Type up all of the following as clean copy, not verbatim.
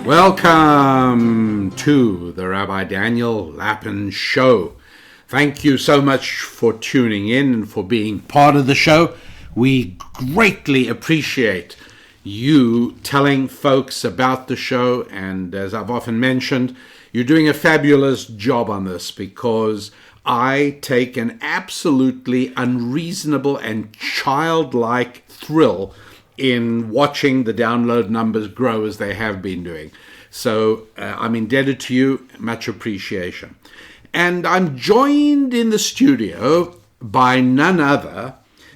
Welcome to the Rabbi Daniel Lapin Show. Thank you so much for tuning in and for being part of the show. We greatly appreciate you telling folks about the show, and as I've often mentioned, you're doing a fabulous job on this because I take an absolutely unreasonable and childlike thrill in watching the download numbers grow as they have been doing. So I'm indebted to you, much appreciation. And I'm joined in the studio by none other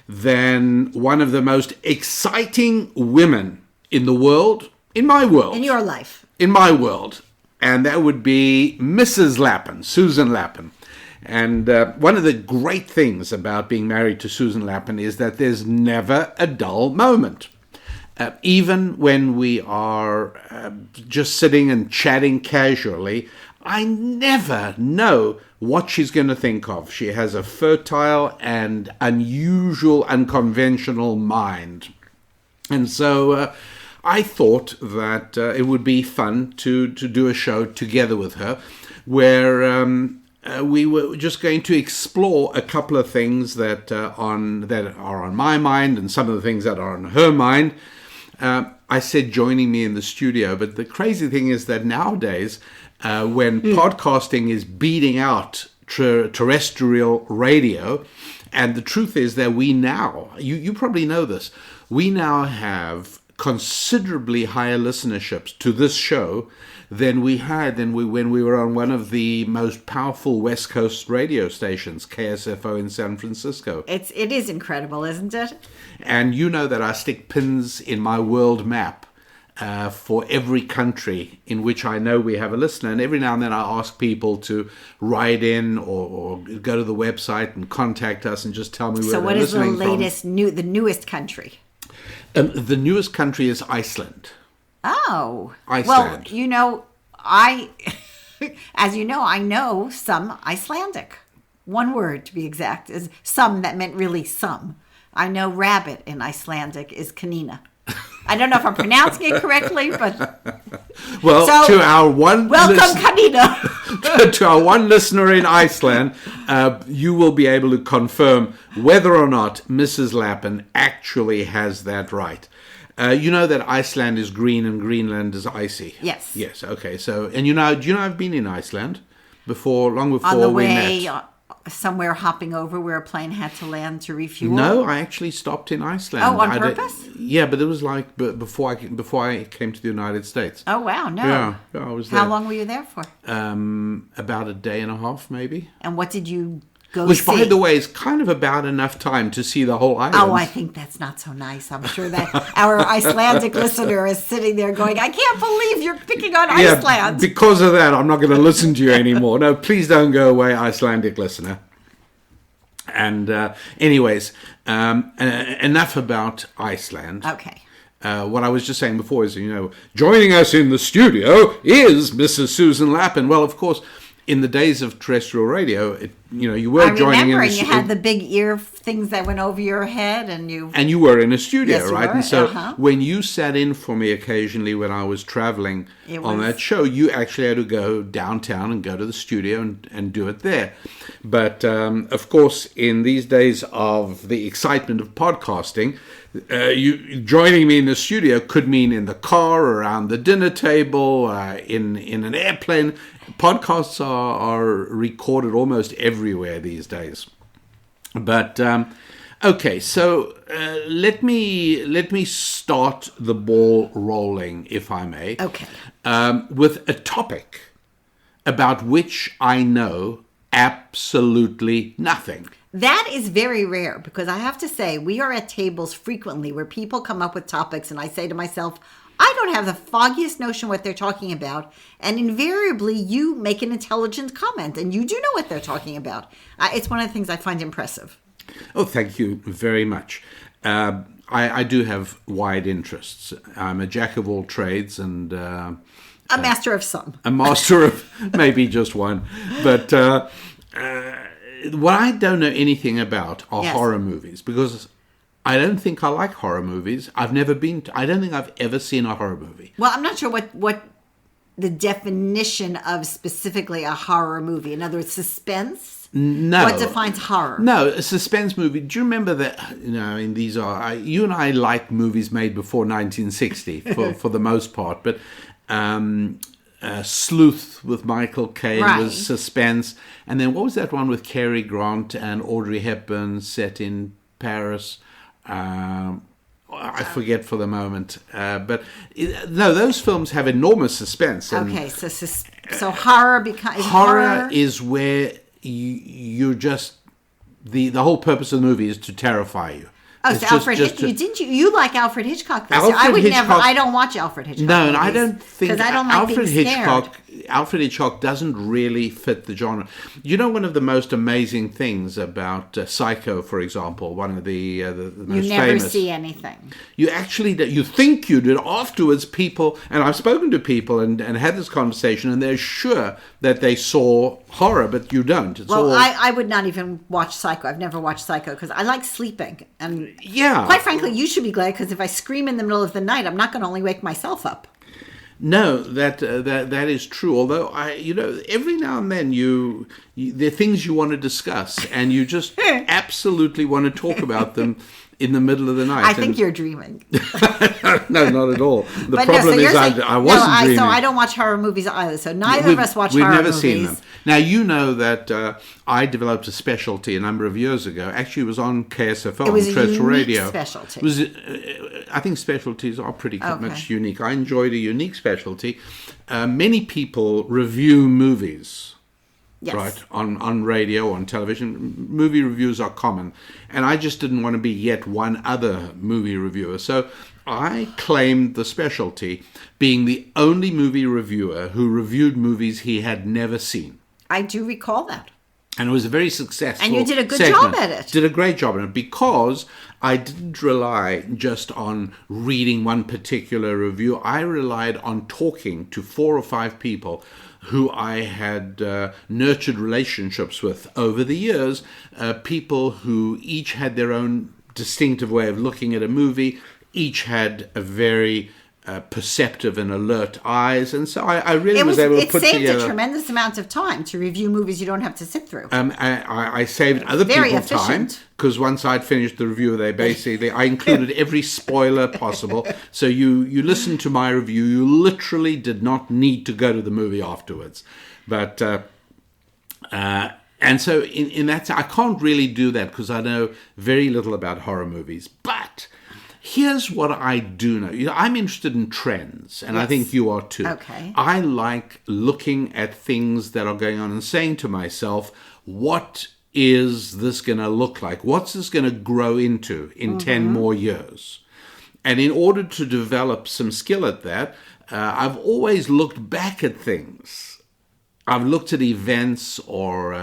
than one of the most exciting women in the world, in my world. In your life. In my world. And that would be Mrs. Lapin, Susan Lapin. And one of the great things about being married to Susan Lapin is that there's never a dull moment. Even when we are just sitting and chatting casually, I never know what she's going to think of. She has a fertile and unusual, unconventional mind. And so I thought that it would be fun to do a show together with her where we were just going to explore a couple of things that are on my mind and some of the things that are on her mind. I said joining me in the studio, but the crazy thing is that nowadays, when podcasting is beating out terrestrial radio, and the truth is that we now, you probably know this, we now have considerably higher listenerships to this show than we had when we were on one of the most powerful West Coast radio stations, KSFO in San Francisco. It is incredible, isn't it? And you know that I stick pins in my world map for every country in which I know we have a listener. And every now and then I ask people to write in or go to the website and contact us and just tell me where they're listening from. So what is the newest country? The newest country is Iceland. Oh. Iceland. Well, as you know, I know some Icelandic. One word, to be exact, is some. That meant really some. I know rabbit in Icelandic is kanina. I don't know if I'm pronouncing it correctly, but... Well, so, to our one... Welcome, kanina! To our one listener in Iceland, you will be able to confirm whether or not Mrs. Lapin actually has that right. You know that Iceland is green and Greenland is icy? Yes. Yes, okay. So, and do you know I've been in Iceland long before on the we way, met. Somewhere hopping over where a plane had to land to refuel? No, I actually stopped in Iceland. Oh, on purpose? Yeah, but it was like before I came to the United States. Oh, wow, no. Yeah, I was there. How long were you there for? About a day and a half, maybe. And what did you go Which, see? by the way, is kind of about enough time to see the whole island. Oh, I think that's not so nice. I'm sure that our Icelandic listener is sitting there going, I can't believe you're picking on Iceland. Because of that, I'm not going to listen to you anymore. No, please don't go away, Icelandic listener. And anyways, enough about Iceland. Okay. What I was just saying before is, joining us in the studio is Mrs. Susan Lapin. Well, of course, in the days of terrestrial radio, you were joining in. I remember, and you had the big ear things that went over your head, and you were in a studio, yes, right? Were. And so when you sat in for me occasionally when I was traveling on that show, you actually had to go downtown and go to the studio and do it there. But of course, in these days of the excitement of podcasting, you joining me in the studio could mean in the car, around the dinner table, in an airplane. Podcasts are recorded almost everywhere these days. But okay, so let me start the ball rolling, if I may. Okay. With a topic about which I know absolutely nothing. That is very rare, because I have to say, we are at tables frequently where people come up with topics and I say to myself, I don't have the foggiest notion what they're talking about. And invariably, you make an intelligent comment and you do know what they're talking about. It's one of the things I find impressive. Oh, thank you very much. I do have wide interests. I'm a jack of all trades and... a master of some. A master of maybe just one. But what I don't know anything about are horror movies, because I don't think I like horror movies. I don't think I've ever seen a horror movie. Well, I'm not sure what the definition of specifically a horror movie? In other words, suspense? No. What defines horror? No, a suspense movie. Do you remember that? These are you and I like movies made before 1960 for the most part, but Sleuth with Michael Caine was suspense, and then what was that one with Cary Grant and Audrey Hepburn set in Paris? I forget for the moment, but no, those films have enormous suspense. Okay, so horror becomes horror is where you're just the whole purpose of the movie is to terrify you. Oh, so Alfred Hitchcock. You like Alfred Hitchcock? I don't watch Alfred Hitchcock. No, and I don't think because I don't like being scared. Alfred Hitchcock doesn't really fit the genre. You know, one of the most amazing things about Psycho, for example, one of the most famous. You never see anything. You actually you think you did. Afterwards, people, and I've spoken to people and had this conversation, and they're sure that they saw horror, but you don't. I would not even watch Psycho. I've never watched Psycho because I like sleeping. And yeah, quite frankly, you should be glad because if I scream in the middle of the night, I'm not going to only wake myself up. No, that is true. Although every now and then there are things you want to discuss, and you just absolutely want to talk about them in the middle of the night. I think you're dreaming. No, not at all. The problem is I wasn't dreaming. So I don't watch horror movies either. So neither of us watch horror movies. We've never seen them. Now, you know that I developed a specialty a number of years ago. Actually, it was on KSFO, it was on terrestrial radio. Specialty. It was, I think specialties are pretty much unique. I enjoyed a unique specialty. Many people review movies. Yes. Right, on radio, on television. Movie reviews are common. And I just didn't want to be yet one other movie reviewer. So I claimed the specialty, being the only movie reviewer who reviewed movies he had never seen. I do recall that. And it was a very successful And you did a good segment. job at it. Did a great job at it because I didn't rely just on reading one particular review. I relied on talking to 4 or 5 people who I had nurtured relationships with over the years, people who each had their own distinctive way of looking at a movie, each had a very perceptive and alert eyes, and so I really was able to put together. It saved a tremendous amount of time to review movies you don't have to sit through. I saved other people time because once I'd finished the review, I included every spoiler possible. So you listened to my review, you literally did not need to go to the movie afterwards. But and so in that, I can't really do that because I know very little about horror movies, but. Here's what I do know. I'm interested in trends, and I think you are too. Okay. I like looking at things that are going on and saying to myself, what is this going to look like? What's this going to grow into in 10 more years? And in order to develop some skill at that, I've always looked back at things. I've looked at events or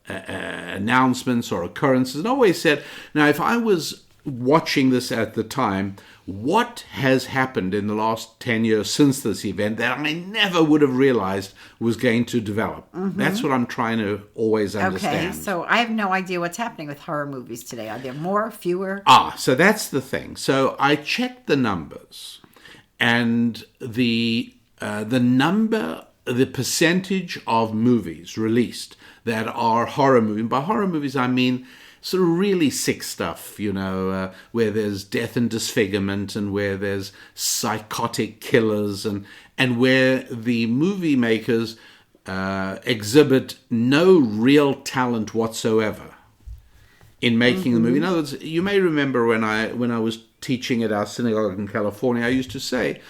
announcements or occurrences and always said, now if I was watching this at the time, what has happened in the last 10 years since this event that I never would have realized was going to develop? That's what I'm trying to always understand. Okay, so I have no idea what's happening with horror movies today. Are there more, fewer? So that's the thing. So I checked the numbers, and the percentage of movies released that are horror movies. By horror movies, I mean sort of really sick stuff, where there's death and disfigurement and where there's psychotic killers and where the movie makers exhibit no real talent whatsoever in making the movie. In other words, you may remember when I was teaching at our synagogue in California, I used to say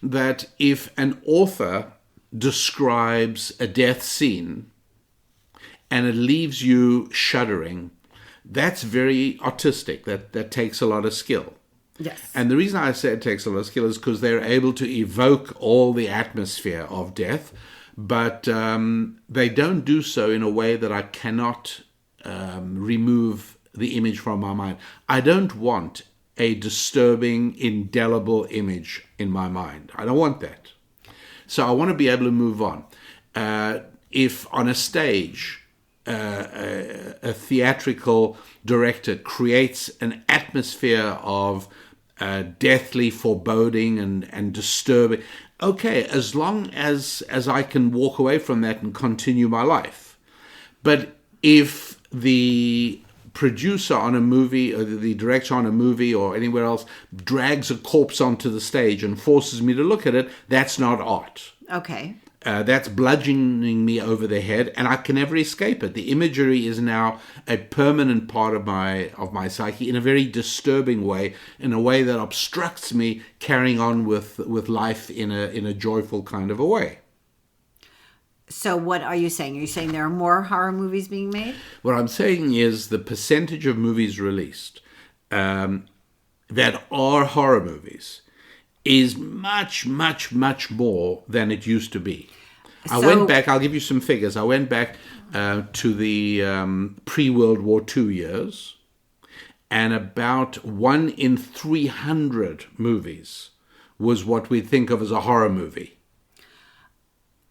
that if an author describes a death scene and it leaves you shuddering, that's very artistic. That takes a lot of skill. Yes. And the reason I say it takes a lot of skill is because they're able to evoke all the atmosphere of death, but they don't do so in a way that I cannot remove the image from my mind. I don't want a disturbing, indelible image in my mind. I don't want that. So I want to be able to move on. If on a stage, a theatrical director creates an atmosphere of deathly foreboding and disturbing, okay, as long as I can walk away from that and continue my life. But if the producer on a movie or the director on a movie or anywhere else drags a corpse onto the stage and forces me to look at it, that's not art. Okay. That's bludgeoning me over the head, and I can never escape it. The imagery is now a permanent part of my psyche in a very disturbing way, in a way that obstructs me carrying on with life in a joyful kind of a way. So what are you saying? Are you saying there are more horror movies being made? What I'm saying is the percentage of movies released that are horror movies is much, much, much more than it used to be. I went back, I'll give you some figures. I went back to the pre-World War II years, and about 1 in 300 movies was what we think of as a horror movie.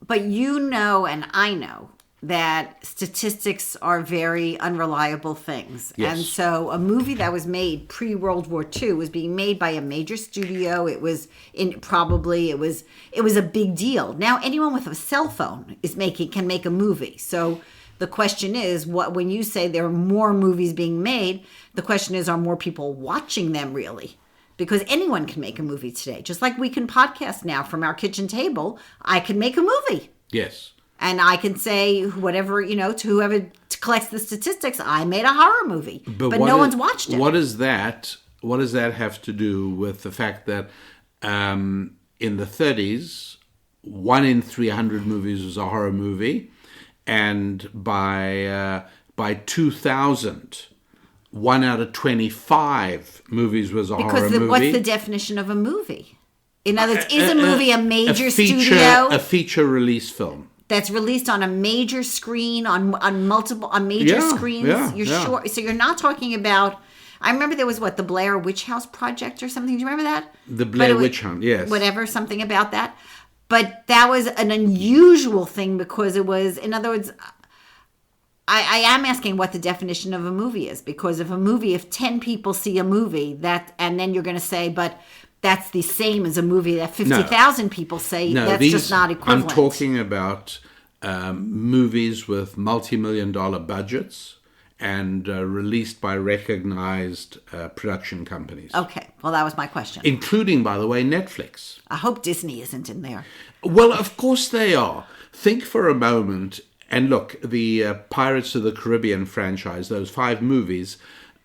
But you know, and I know, that statistics are very unreliable things. Yes. And so a movie that was made pre-World War II was being made by a major studio. It was a big deal. Now anyone with a cell phone can make a movie. So the question is, when you say there are more movies being made, the question is, are more people watching them really? Because anyone can make a movie today. Just like we can podcast now from our kitchen table, I can make a movie. Yes. And I can say whatever, to whoever collects the statistics, I made a horror movie. But no one's watched it. What does that have to do with the fact that in the 30s, 1 in 300 movies was a horror movie, and by 2000, 1 out of 25 movies was a horror movie. What's the definition of a movie? In other words, is a movie a major studio? A feature release film. That's released on a major screen, on major screens. Sure. So you're not talking about. I remember there was the Blair Witch House Project or something. Do you remember that? The Blair Witch Hunt, yes. Whatever, something about that. But that was an unusual thing because it was, in other words, I am asking what the definition of a movie is, because if 10 people see a movie and then you're going to say, but that's the same as a movie that 50,000 people say. No, that's just not equivalent. I'm talking about movies with multi-million-dollar budgets and released by recognized production companies. Okay, well, that was my question. Including, by the way, Netflix. I hope Disney isn't in there. Well, of course they are. Think for a moment, and look, the Pirates of the Caribbean franchise, those 5 movies,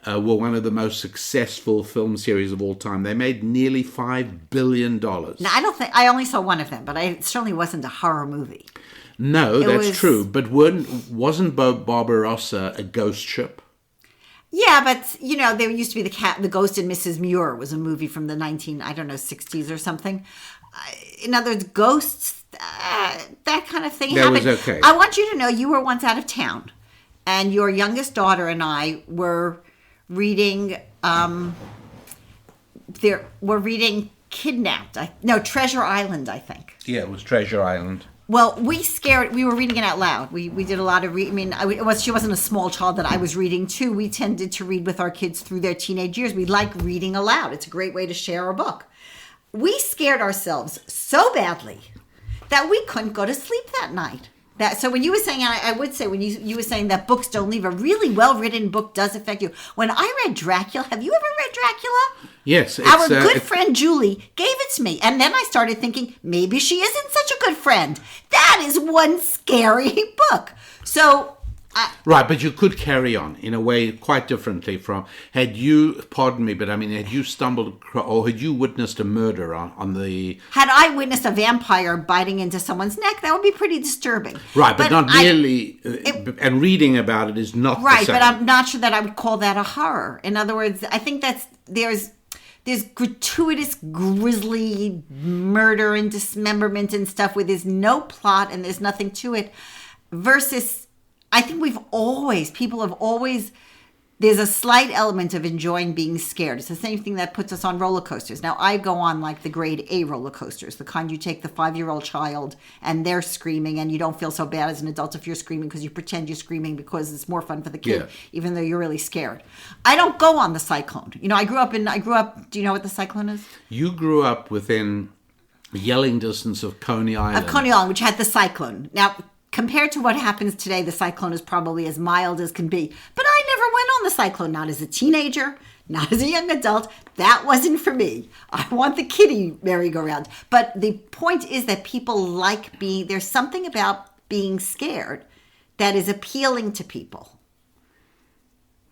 were one of the most successful film series of all time. They made nearly $5 billion. Now, I only saw one of them, but it certainly wasn't a horror movie. No, that's true. But wasn't Barbarossa a ghost ship? Yeah, but, there used to be the Ghost and Mrs. Muir was a movie from the 60s or something. In other words, ghosts, that kind of thing happened. That was okay. I want you to know you were once out of town, and your youngest daughter and I were reading Kidnapped. Treasure Island, I think. Yeah, it was Treasure Island. Well, we were reading it out loud. We did a lot of she wasn't a small child that I was reading to. We tended to read with our kids through their teenage years. We like reading aloud. It's a great way to share a book. We scared ourselves so badly that we couldn't go to sleep that night. So when you were saying, I would say, when you were saying that books don't leave, a really well-written book does affect you. When I read Dracula, have you ever read Dracula? Yes. Our good friend Julie gave it to me. And then I started thinking, maybe she isn't such a good friend. That is one scary book. So... right, but you could carry on in a way quite differently from, had you stumbled or had you witnessed a murder on the... Had I witnessed a vampire biting into someone's neck, that would be pretty disturbing. Right, but not really, and reading about it is not the same. Right, but I'm not sure that I would call that a horror. In other words, I think there's gratuitous, grisly murder and dismemberment and stuff where there's no plot and there's nothing to it, versus... I think people have always, there's a slight element of enjoying being scared. It's the same thing that puts us on roller coasters. Now, I go on like the grade A roller coasters, the kind you take the 5-year-old child and they're screaming and you don't feel so bad as an adult if you're screaming because you pretend you're screaming because it's more fun for the kid, even though you're really scared. I don't go on the Cyclone. I grew up, do you know what the Cyclone is? You grew up within Yelling distance of Coney Island. Of Coney Island, which had the cyclone. Now, compared to what happens today, the cyclone is probably as mild as can be. But I never went on the cyclone, not as a teenager, not as a young adult. That wasn't for me. I want the kiddie merry-go-round. But the point is that people like there's something about being scared that is appealing to people.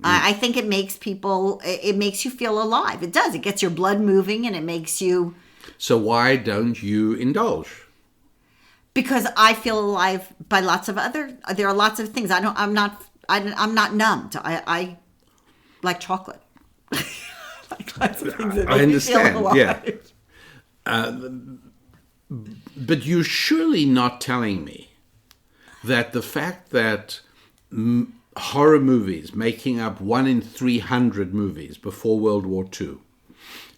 I think it makes you feel alive. It does. It gets your blood moving and it makes you... So why don't you indulge? Because I feel alive by there are lots of things. I'm not numbed. I like chocolate. Like lots of things that I make me feel understand, alive. yeah. But you're surely not telling me that the fact that horror movies making up 1 in 300 movies before World War II,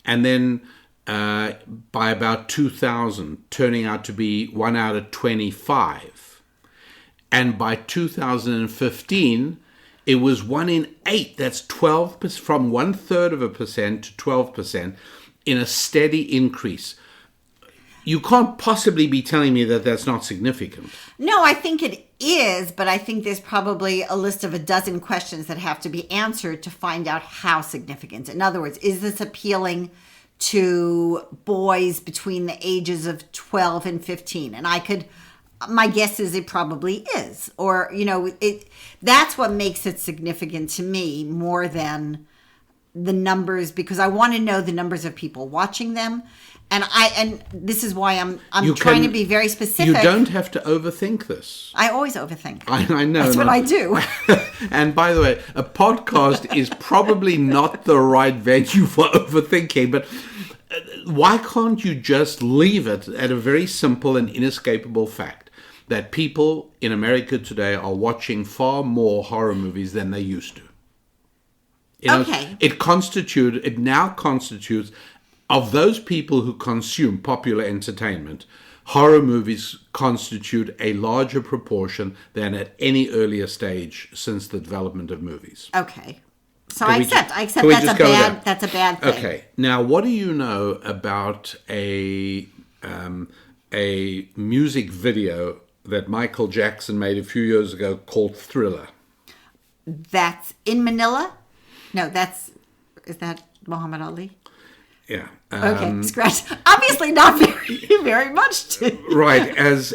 and then by about 2000 turning out to be 1 out of 25, and by 2015 it was 1 in 8. That's 12%, from 0.33% to 12%, in a steady increase. You can't possibly be telling me that that's not significant. No, I think it is, but I think there's probably a list of a dozen questions that have to be answered to find out how significant. In other words, is this appealing to boys between the ages of 12 and 15? And my guess is it probably is. Or, that's what makes it significant to me more than the numbers, because I want to know the numbers of people watching them. And this is why I'm trying to be very specific. You don't have to overthink this. I always overthink. I know. That's what I do. And by the way, a podcast is probably not the right venue for overthinking, but why can't you just leave it at a very simple and inescapable fact that people in America today are watching far more horror movies than they used to? Okay. It now constitutes, of those people who consume popular entertainment, horror movies constitute a larger proportion than at any earlier stage since the development of movies. Okay. So I accept that's a bad thing. Okay. Now, what do you know about a music video that Michael Jackson made a few years ago called Thriller? That's in Manila? No, is that Muhammad Ali? Yeah. Okay, scratch. Obviously not very, very much to... Right, as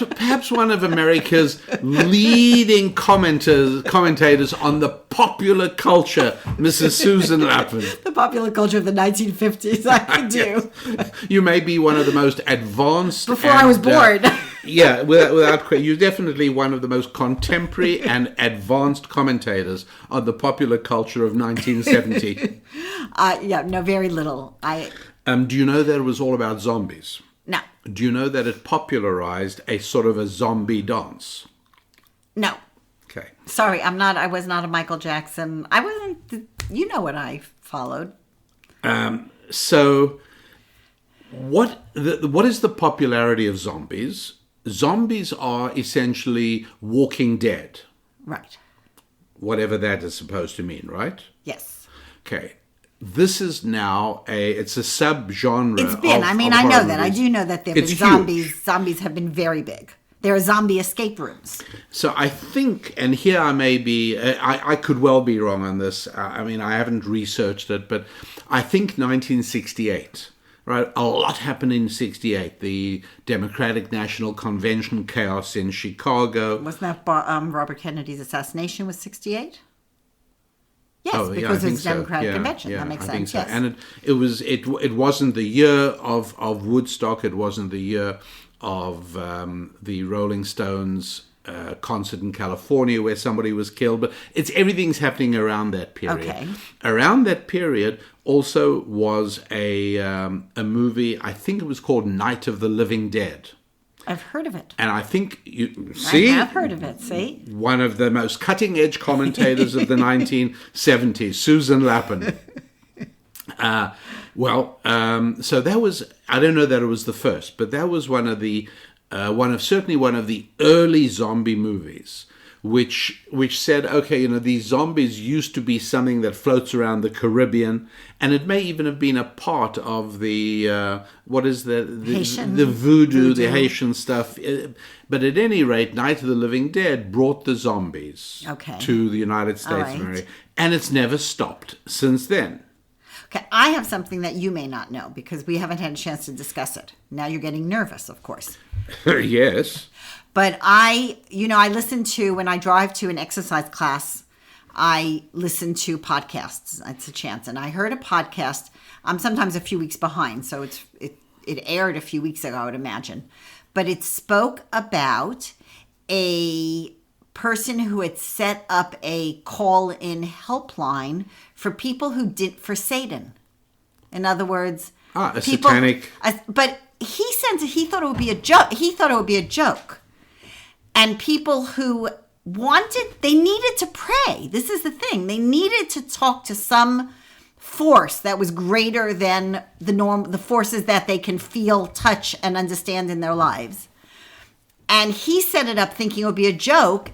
perhaps one of America's leading commentators on the popular culture, Mrs. Susan Lapin. The popular culture of the 1950s, I can do. Yes. You may be one of the most advanced... Before I was born. Yeah, without question. You're definitely one of the most contemporary and advanced commentators on the popular culture of 1970. Very little. Do you know that it was all about zombies? No. Do you know that it popularized a sort of a zombie dance? No. Okay. Sorry, I was not a Michael Jackson. I wasn't, what I followed. So what is the popularity of zombies? Zombies are essentially Walking Dead. Right. Whatever that is supposed to mean, right? Yes. Okay. This is now it's a subgenre. It's been. I know that. Movies. I do know that there have been zombies. Huge. Zombies have been very big. There are zombie escape rooms. So I think, and here I may be, I could well be wrong on this. I haven't researched it, but I think 1968. Right, a lot happened in 1968. The Democratic National Convention chaos in Chicago. Wasn't that Robert Kennedy's assassination was 1968? Yes, because it was the Democratic Convention. That makes sense. So. Yes. And it wasn't the year of Woodstock. It wasn't the year of the Rolling Stones concert in California where somebody was killed. But everything's happening around that period. Okay. Around that period also was a movie. I think it was called Night of the Living Dead. I've heard of it. And I think I have heard of it, see? One of the most cutting-edge commentators of the 1970s, Susan Lapin. So that was, I don't know that it was the first, but that was one of the early zombie movies which said, okay, these zombies used to be something that floats around the Caribbean, and it may even have been a part of the what is the voodoo, the Haitian stuff. But at any rate, Night of the Living Dead brought the zombies to the United States of America, and it's never stopped since then. Okay, I have something that you may not know because we haven't had a chance to discuss it. Now you're getting nervous, of course. Yes. But I listen to, when I drive to an exercise class, I listen to podcasts. It's a chance. And I heard a podcast. I'm sometimes a few weeks behind, so it aired a few weeks ago, I would imagine. But it spoke about a person who had set up a call-in helpline for people for Satan. In other words, people, satanic. But he thought it would be a joke. He thought it would be a joke. And people who they needed to pray. This is the thing. They needed to talk to some force that was greater than the forces that they can feel, touch, and understand in their lives. And he set it up thinking it would be a joke,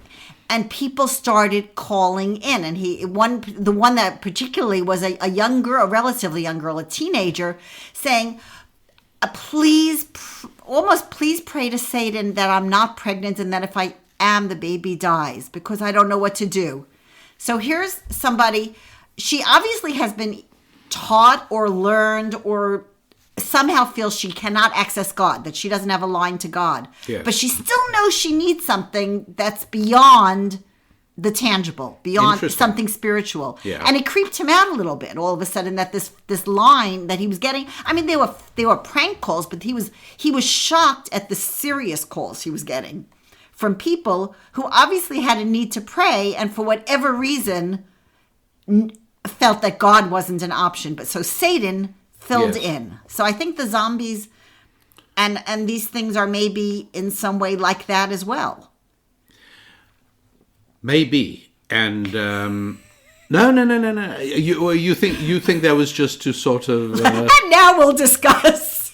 and people started calling in. And the one that particularly was a young girl, a relatively young girl, a teenager, saying, please pray to Satan that I'm not pregnant and that if I am, the baby dies, because I don't know what to do. So here's somebody, she obviously has been taught or learned or somehow feels she cannot access God, that she doesn't have a line to God. Yes. But she still knows she needs something that's beyond the tangible, beyond something spiritual. Yeah. And it creeped him out a little bit all of a sudden that this line that he was getting, I mean, they were prank calls, but he was shocked at the serious calls he was getting from people who obviously had a need to pray and for whatever reason felt that God wasn't an option. But so Satan filled in. So I think the zombies and these things are maybe in some way like that as well. Maybe. And no. You think that was just to sort of now we'll discuss.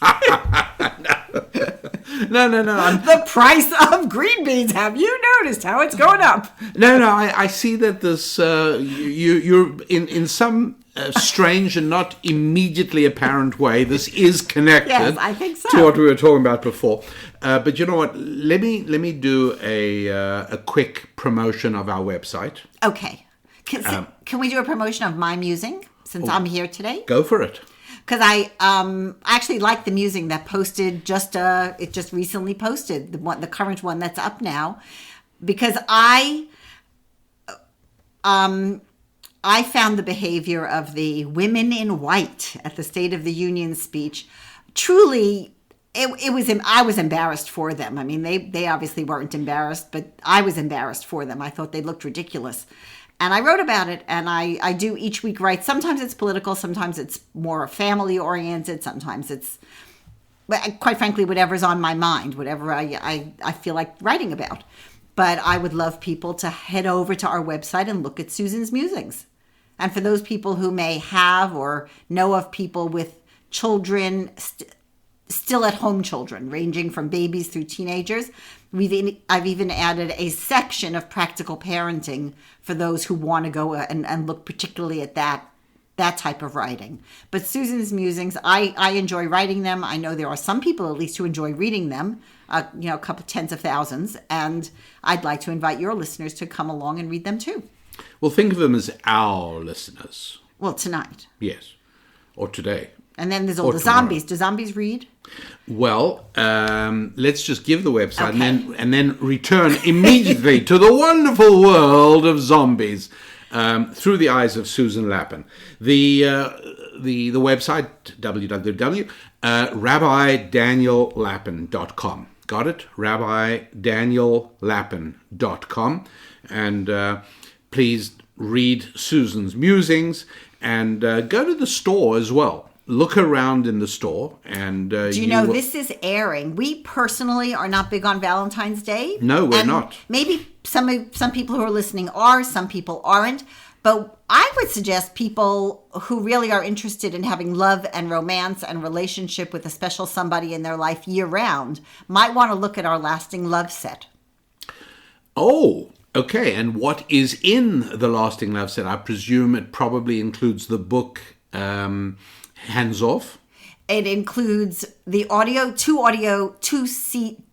No. The price of green beans. Have you noticed how it's going up? No. I see that this you're in some strange and not immediately apparent way. This is connected. Yes, I think so. To what we were talking about before. But you know what? Let me do a quick promotion of our website. Okay. Can we do a promotion of my musing since I'm here today? Go for it. Because I actually like the musing that posted it just recently posted the current one that's up now, because I found the behavior of the women in white at the State of the Union speech truly. I was embarrassed for them. I mean, they obviously weren't embarrassed, but I was embarrassed for them. I thought they looked ridiculous. And I wrote about it, and I do each week write. Sometimes it's political, sometimes it's more family-oriented, sometimes it's, quite frankly, whatever's on my mind, whatever I feel like writing about. But I would love people to head over to our website and look at Susan's musings. And for those people who may have or know of people with children, still at home children, ranging from babies through teenagers, I've even added a section of practical parenting for those who want to go and look particularly at that type of writing. But Susan's musings, I enjoy writing them. I know there are some people at least who enjoy reading them, a couple tens of thousands, and I'd like to invite your listeners to come along and read them too. Well, think of them as our listeners. Well, tonight. Yes, or today. And then there's all the zombies. Do zombies read? Well, let's just give the website and then return immediately to the wonderful world of zombies through the eyes of Susan Lapin. The website, www.rabbidaniellapin.com. Got it? rabbidaniellapin.com. And please read Susan's musings and go to the store as well. Look around in the store, and do you know this is airing? We personally are not big on Valentine's Day. No, we're not. Maybe some people who are listening are, some people aren't. But I would suggest people who really are interested in having love and romance and relationship with a special somebody in their life year round might want to look at our Lasting Love set. Oh, Okay, and what is in the Lasting Love Set? I presume it probably includes the book Hands Off. It includes the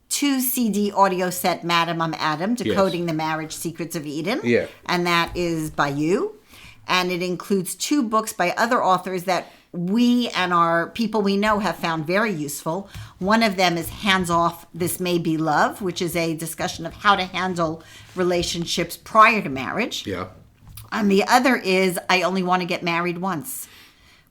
two CD audio set, Madam, I'm Adam, Decoding the Marriage Secrets of Eden. Yeah. And that is by you. And it includes 2 books by other authors that we and our people we know have found very useful. One of them is Hands Off, This May Be Love, which is a discussion of how to handle relationships prior to marriage. Yeah. And the other is I Only Want to Get Married Once,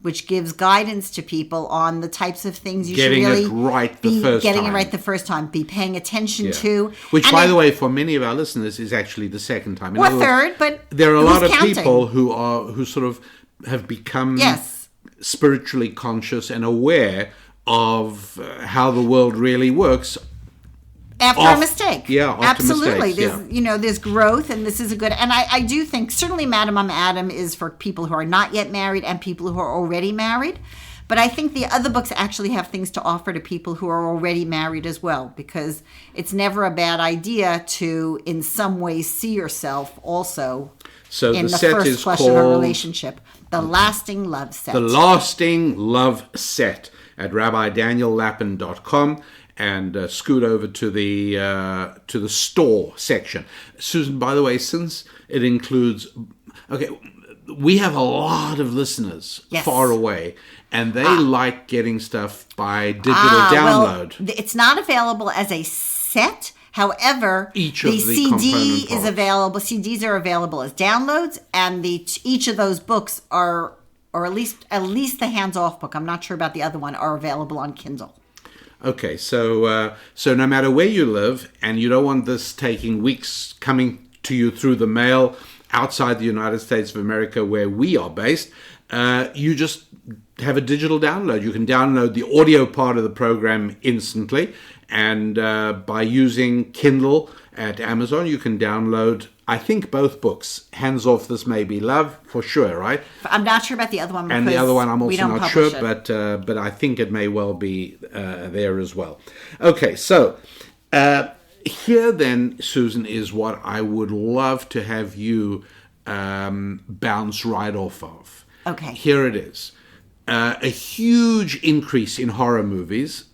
which gives guidance to people on the types of things you should really Getting it right the first time. Be paying attention to. Which, by the way, for many of our listeners is actually the second time. Or third, but there are a lot of counting? people who sort of have become spiritually conscious and aware of how the world really works. After a mistake. Yeah, after absolutely. Mistakes, There's growth, and this is a good. And I do think certainly Madam, I'm Adam is for people who are not yet married and people who are already married. But I think the other books actually have things to offer to people who are already married as well, because it's never a bad idea to, in some ways, see yourself also in the first question of a relationship. The Lasting Love Set. The Lasting Love Set at RabbiDanielLapin.com. And scoot over to the store section. Susan, by the way, since it includes... Okay, we have a lot of listeners far away, and they like getting stuff by digital download. Well, it's not available as a set. However, the CD is available. CDs are available as downloads, and each of those books are, or at least the Hands Off book, I'm not sure about the other one, are available on Kindle. Okay, so no matter where you live, and you don't want this taking weeks coming to you through the mail outside the United States of America where we are based, you just have a digital download. You can download the audio part of the program instantly, and by using Kindle at Amazon, you can download, I think, both books. Hands Off, This May Be Love, for sure, right? I'm not sure about the other one. And the other one, I'm also not sure, but I think it may well be there as well. Okay, so here then, Susan, is what I would love to have you bounce right off of. Okay. Here it is. A huge increase in horror movies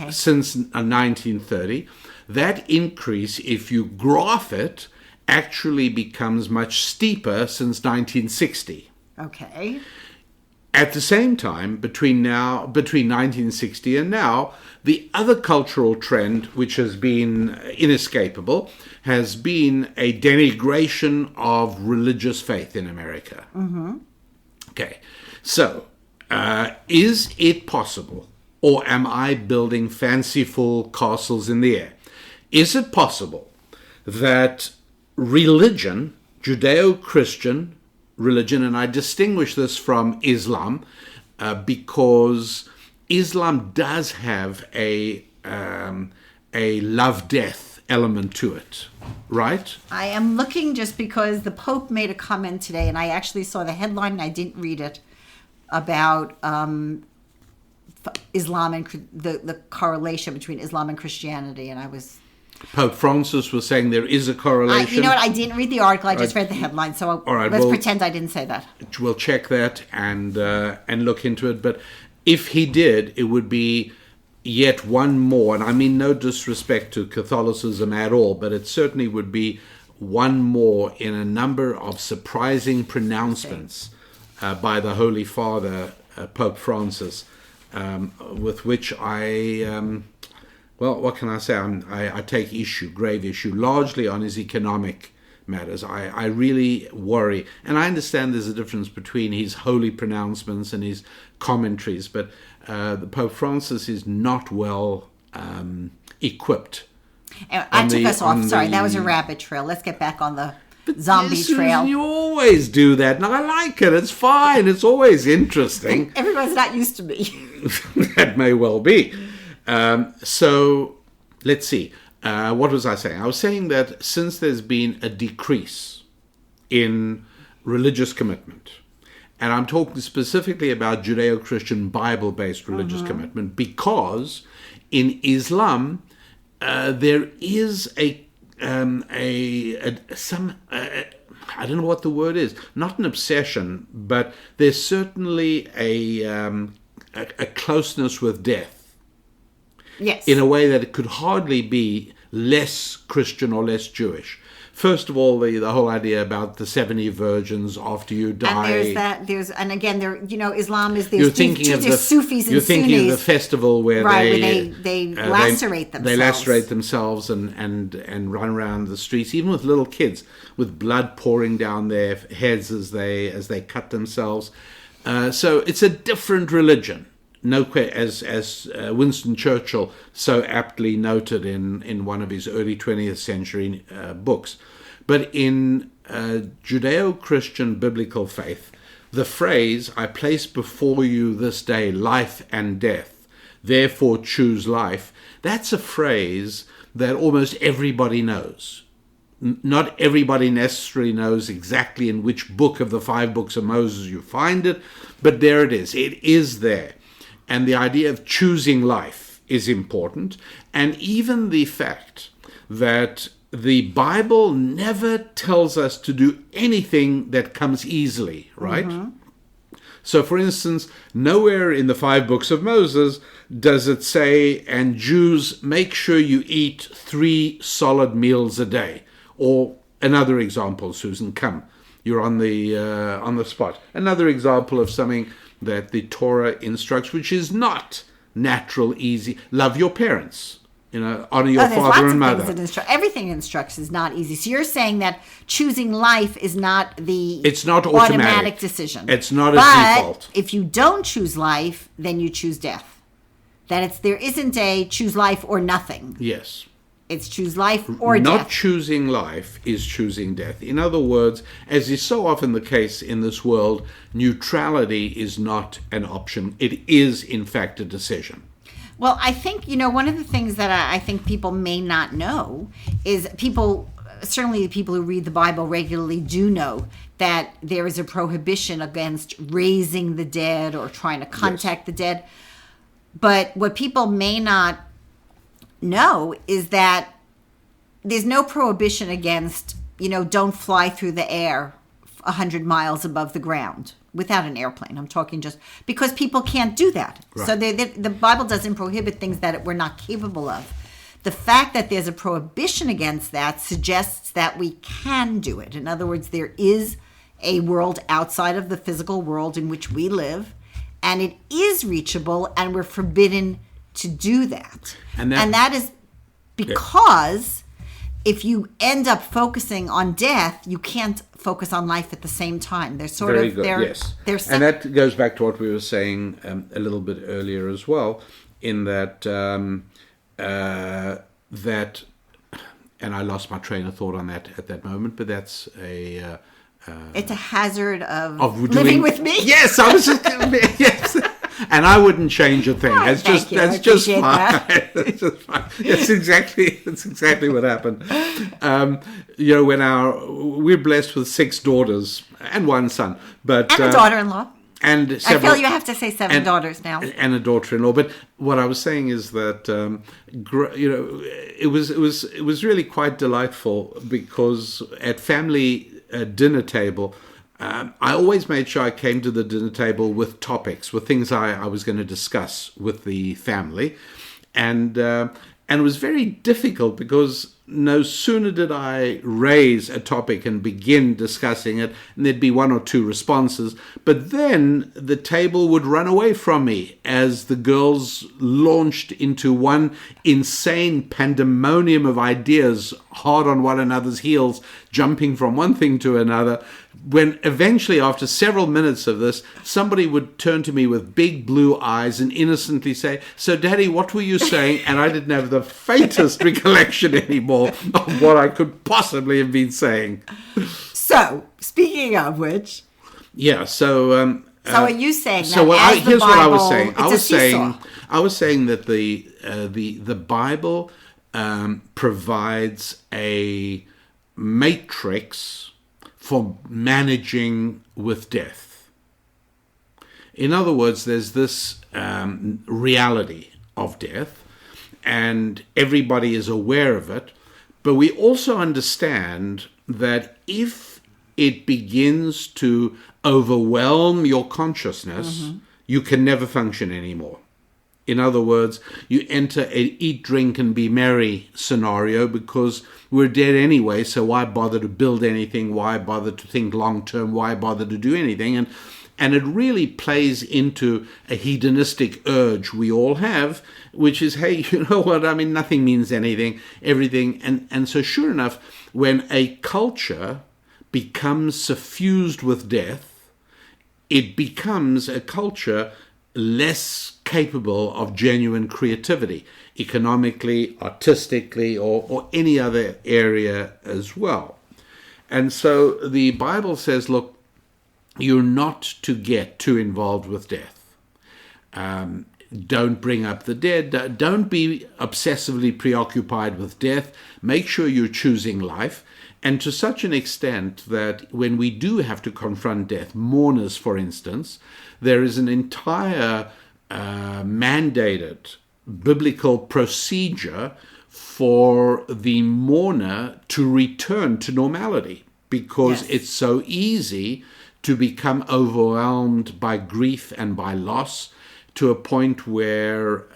since 1930. That increase, if you graph it, actually becomes much steeper since 1960. Okay. At the same time, between 1960 and now, the other cultural trend, which has been inescapable, has been a denigration of religious faith in America. Mm-hmm. Okay. So, is it possible, or am I building fanciful castles in the air? Is it possible that religion, Judeo-Christian religion, and I distinguish this from Islam because Islam does have a love-death element to it, right? I am looking just because the Pope made a comment today, and I actually saw the headline and I didn't read it, about Islam and the correlation between Islam and Christianity, and I was... Pope Francis was saying there is a correlation. You know what? I didn't read the article. I just read the headline. So let's pretend I didn't say that. We'll check that and look into it. But if he did, it would be yet one more. And I mean no disrespect to Catholicism at all, but it certainly would be one more in a number of surprising pronouncements by the Holy Father, Pope Francis, with which I... well, what can I say? I take grave issue, largely on his economic matters. I really worry. And I understand there's a difference between his holy pronouncements and his commentaries, but the Pope Francis is not well equipped. I took us off. Sorry, that was a rabbit trail. Let's get back on the zombie trail. You always do that, and I like it. It's fine. It's always interesting. Everyone's not used to me. That may well be. So let's see. What was I saying? I was saying that since there's been a decrease in religious commitment, and I'm talking specifically about Judeo-Christian Bible-based religious commitment, because in Islam there is a I don't know what the word is, not an obsession, but there's certainly a closeness with death. Yes. In a way that it could hardly be less Christian or less Jewish. First of all, the whole idea about the 70 virgins after you die. And again, Islam is you're thinking of the Sufis and You're thinking Sunnis, of the festival where they lacerate themselves. They lacerate themselves and run around the streets, even with little kids, with blood pouring down their heads as they cut themselves. So it's a different religion. As Winston Churchill so aptly noted in one of his early 20th century books. But in Judeo-Christian biblical faith, the phrase, "I place before you this day life and death, therefore choose life," that's a phrase that almost everybody knows. Not everybody necessarily knows exactly in which book of the 5 books of Moses you find it, but there it is. It is there. And the idea of choosing life is important. And even the fact that the Bible never tells us to do anything that comes easily, right? Mm-hmm. So, for instance, nowhere in the 5 books of Moses does it say, "And Jews, make sure you eat 3 solid meals a day." Or another example, Susan, come. You're on the spot. Another example of something that the Torah instructs, which is not natural, easy. Love your parents. Honor your father and mother. Everything instructs is not easy. So you're saying that choosing life is not it's not automatic decision. It's not a default. If you don't choose life, then you choose death. There isn't a choose life or nothing. Yes. It's choose life or death. Not choosing life is choosing death. In other words, as is so often the case in this world, neutrality is not an option. It is, in fact, a decision. Well, I think, one of the things that I think people may not know is certainly the people who read the Bible regularly do know that there is a prohibition against raising the dead or trying to contact the dead. But what people may not know is that there's no prohibition against, don't fly through the air 100 miles above the ground without an airplane. I'm talking just because people can't do that. Right. So the Bible doesn't prohibit things that we're not capable of. The fact that there's a prohibition against that suggests that we can do it. In other words, there is a world outside of the physical world in which we live, and it is reachable, and we're forbidden to do that. And that is because if you end up focusing on death, you can't focus on life at the same time. They're sort Very of good. Yes. And that goes back to what we were saying a little bit earlier as well, in that and I lost my train of thought on that at that moment, but that's it's a hazard of living with me. Yes, I was just yes. And I wouldn't change a thing. That's just fine. That's just fine. That's exactly what happened. When we're blessed with 6 daughters and 1 son, but and a daughter-in-law. And I feel you have to say 7 daughters now. And a daughter-in-law. But what I was saying is that it was really quite delightful because at family dinner table, I always made sure I came to the dinner table with topics, with things I was going to discuss with the family. And it was very difficult because no sooner did I raise a topic and begin discussing it, and there'd be 1 or 2 responses, but then the table would run away from me as the girls launched into one insane pandemonium of ideas, hard on one another's heels, jumping from one thing to another, when eventually, after several minutes of this, somebody would turn to me with big blue eyes and innocently say, "So, Daddy, what were you saying?" And I didn't have the faintest recollection anymore of what I could possibly have been saying. So, speaking of which... Yeah, so are you saying that here's Bible, what I was saying. I was saying that the Bible provides a matrix for managing with death. In other words, there's this reality of death, and everybody is aware of it, But we also understand that if it begins to overwhelm your consciousness, you can never function anymore. In other words, you enter an eat, drink, and be merry scenario because we're dead anyway, so why bother to build anything? Why bother to think long term? Why bother to do anything? And it really plays into a hedonistic urge we all have, which is, hey, you know what? I mean, nothing means anything, everything. And so sure enough, when a culture becomes suffused with death, it becomes a culture less capable of genuine creativity, economically, artistically, or any other area as well. And so the Bible says, look, you're not to get too involved with death. Don't bring up the dead. Don't be obsessively preoccupied with death. Make sure you're choosing life. And to such an extent that when we do have to confront death, mourners, for instance, there is an entire mandated biblical procedure for the mourner to return to normality, because it's so easy to become overwhelmed by grief and by loss to a point where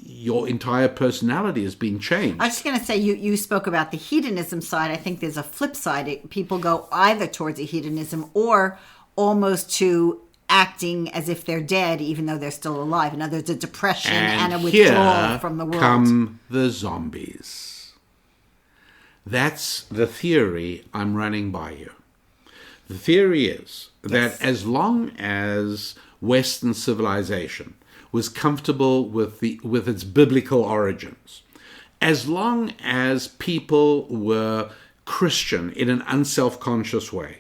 your entire personality has been changed. I was just going to say, you spoke about the hedonism side. I think there's a flip side. People go either towards a hedonism or almost to acting as if they're dead, even though they're still alive. In other words, a depression and a withdrawal from the world. Come the zombies. That's the theory I'm running by you. The theory is that as long as Western civilization was comfortable with its biblical origins, as long as people were Christian in an unself-conscious way,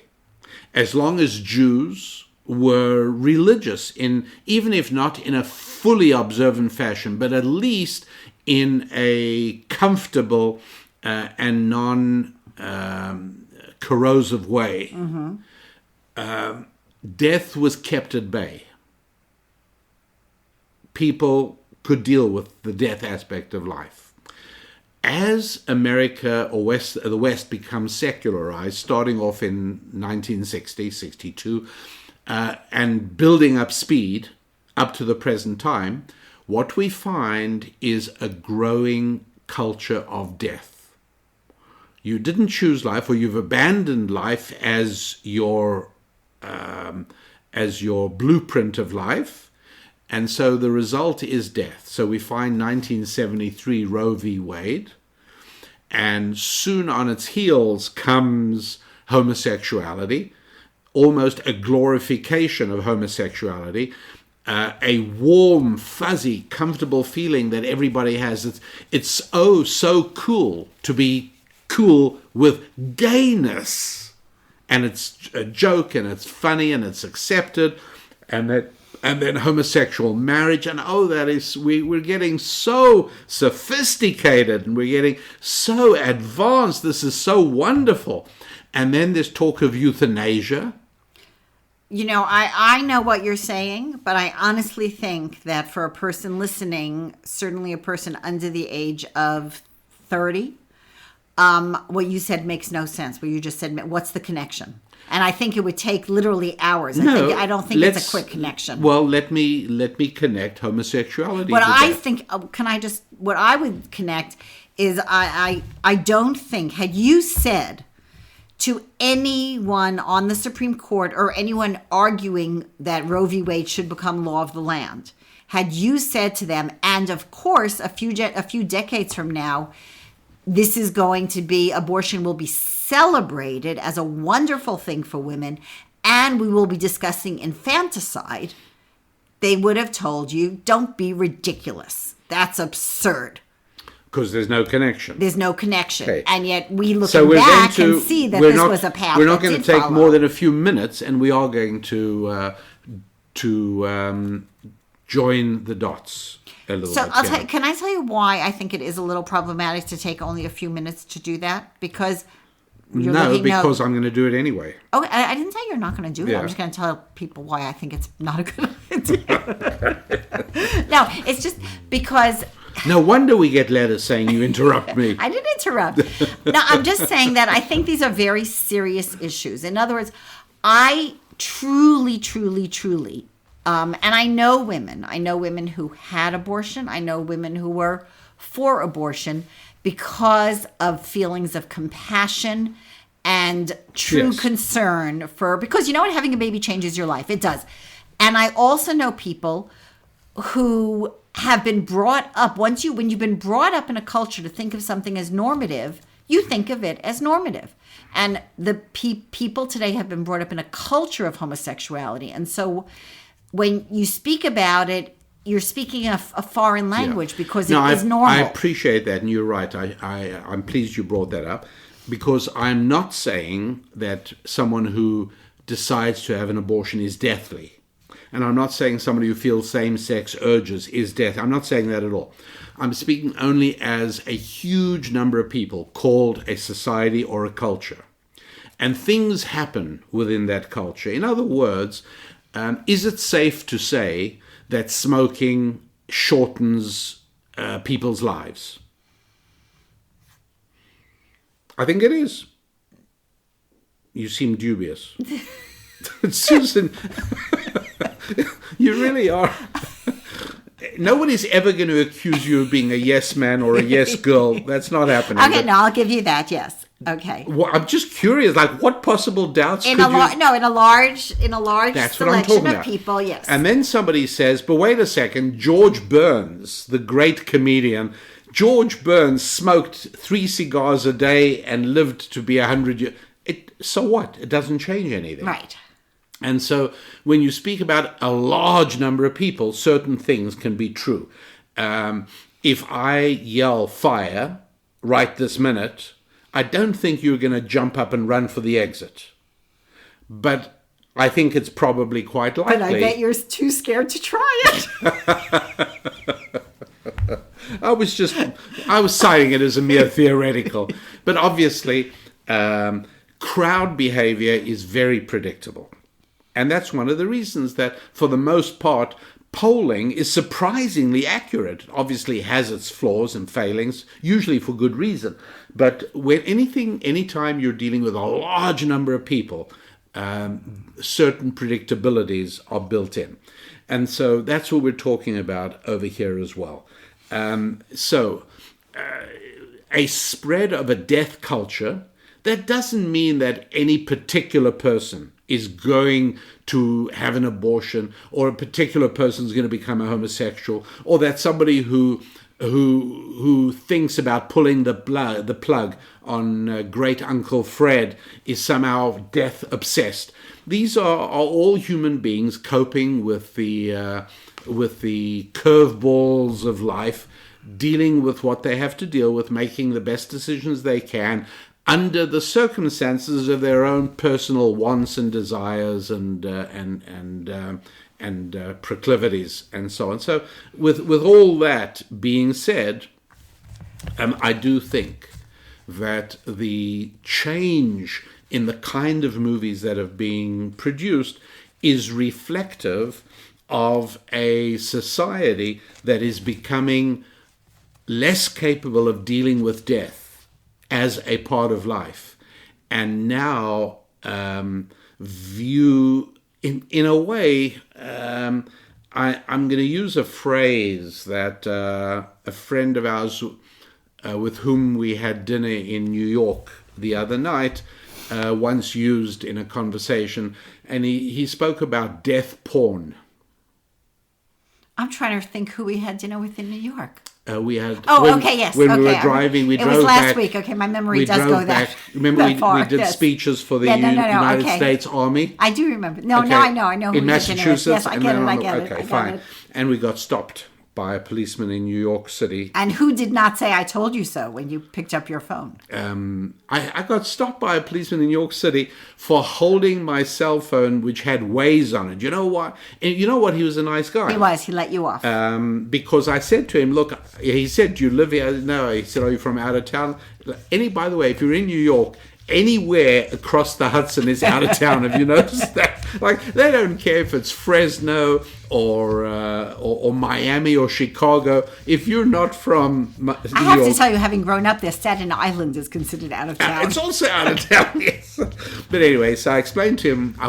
as long as Jews were religious even if not in a fully observant fashion, but at least in a comfortable and non-corrosive way, death was kept at bay. People could deal with the death aspect of life. As America or the West becomes secularized, starting off in 1960, 62, and building up speed up to the present time, what we find is a growing culture of death. You didn't choose life, or you've abandoned life as your blueprint of life, and so the result is death. So we find 1973 Roe v. Wade, and soon on its heels comes homosexuality, almost a glorification of homosexuality, a warm, fuzzy, comfortable feeling that everybody has. It's so cool to be cool with gayness, and it's a joke, and it's funny, and it's accepted, and then homosexual marriage, and we're getting so sophisticated, and we're getting so advanced. This is so wonderful. And then there's talk of euthanasia. You know, I know what you're saying, but I honestly think that for a person listening, certainly a person under the age of 30, what you said makes no sense. What you just said, what's the connection? And I think it would take literally hours. I don't think it's a quick connection. Well, let me connect homosexuality. What I would connect is I don't think, had you said to anyone on the Supreme Court or anyone arguing that Roe v. Wade should become law of the land, had you said to them, and of course, a few decades from now, this is going to be, abortion will be celebrated as a wonderful thing for women, and we will be discussing infanticide, they would have told you, don't be ridiculous. That's absurd. Because there's no connection. There's no connection. Okay. And yet we look back and see that this was a path. We're not going to take more than a few minutes, and we are going to join the dots a little bit. So can I tell you why I think it is a little problematic to take only a few minutes to do that? Because I'm going to do it anyway. Oh, I didn't say you're not going to do it. I'm just going to tell people why I think it's not a good idea. No, it's just because No wonder we get letters saying you interrupt me. I didn't interrupt. No, I'm just saying that I think these are very serious issues. In other words, I truly, and I know women who had abortion. I know women who were for abortion because of feelings of compassion and true concern because you know what? Having a baby changes your life. It does. And I also know people who have been brought up, when you've been brought up in a culture to think of something as normative, you think of it as normative. And the people today have been brought up in a culture of homosexuality. And so when you speak about it, you're speaking a foreign language because it is normal. I appreciate that, and you're right. I'm pleased you brought that up, because I'm not saying that someone who decides to have an abortion is deathly. And I'm not saying somebody who feels same-sex urges is death. I'm not saying that at all. I'm speaking only as a huge number of people called a society or a culture. And things happen within that culture. In other words, is it safe to say that smoking shortens people's lives? I think it is. You seem dubious. Susan, you really are. Nobody's ever going to accuse you of being a yes man or a yes girl. That's not happening. Okay, no, I'll give you that. Yes. Okay. Well, I'm just curious. Like, what possible doubts in a large That's selection of people. Yes. And then somebody says, "But wait a second, George Burns, the great comedian, George Burns smoked 3 cigars a day and lived to be 100 years. So what? It doesn't change anything." Right. And so when you speak about a large number of people, certain things can be true. If I yell fire right this minute, I don't think you're going to jump up and run for the exit. But I think it's probably quite likely. But I bet you're too scared to try it. I was citing it as a mere theoretical. But obviously, crowd behavior is very predictable. And that's one of the reasons that, for the most part, polling is surprisingly accurate. It obviously has its flaws and failings, usually for good reason. But anytime you're dealing with a large number of people, certain predictabilities are built in. And so that's what we're talking about over here as well. A spread of a death culture, that doesn't mean that any particular person is going to have an abortion, or a particular person is going to become a homosexual, or that somebody who thinks about pulling the plug on great Uncle Fred is somehow death obsessed. These are all human beings coping with the curveballs of life, dealing with what they have to deal with, making the best decisions they can under the circumstances of their own personal wants and desires and proclivities and so on. So with all that being said, I do think that the change in the kind of movies that are being produced is reflective of a society that is becoming less capable of dealing with death as a part of life, and now view in a way, I'm going to use a phrase that a friend of ours with whom we had dinner in New York the other night once used in a conversation, and he spoke about death porn. I'm trying to think who we had dinner with in New York. We had. Yes. When we were driving, we drove back. It was last week. Okay, my memory does go that. Remember, we did speeches for the United States Army. I do remember. No, I know. In Massachusetts. Yes, I get it. Okay, fine. And we got stopped by a policeman in New York City. And who did not say, "I told you so," when you picked up your phone? I got stopped by a policeman in New York City for holding my cell phone, which had Waze on it. You know what? And you know what? He was a nice guy. He was. He let you off. Because I said to him, look, he said, "Do you live here?" No. He said, "Are you from out of town?" By the way, if you're in New York, anywhere across the Hudson is out of town. Have you noticed that? Like, they don't care if it's Fresno or Miami or Chicago. If you're not from New I have York, to tell you, having grown up there, Staten Island is considered out of town. it's also out of town, yes. But anyway, so I explained to him, I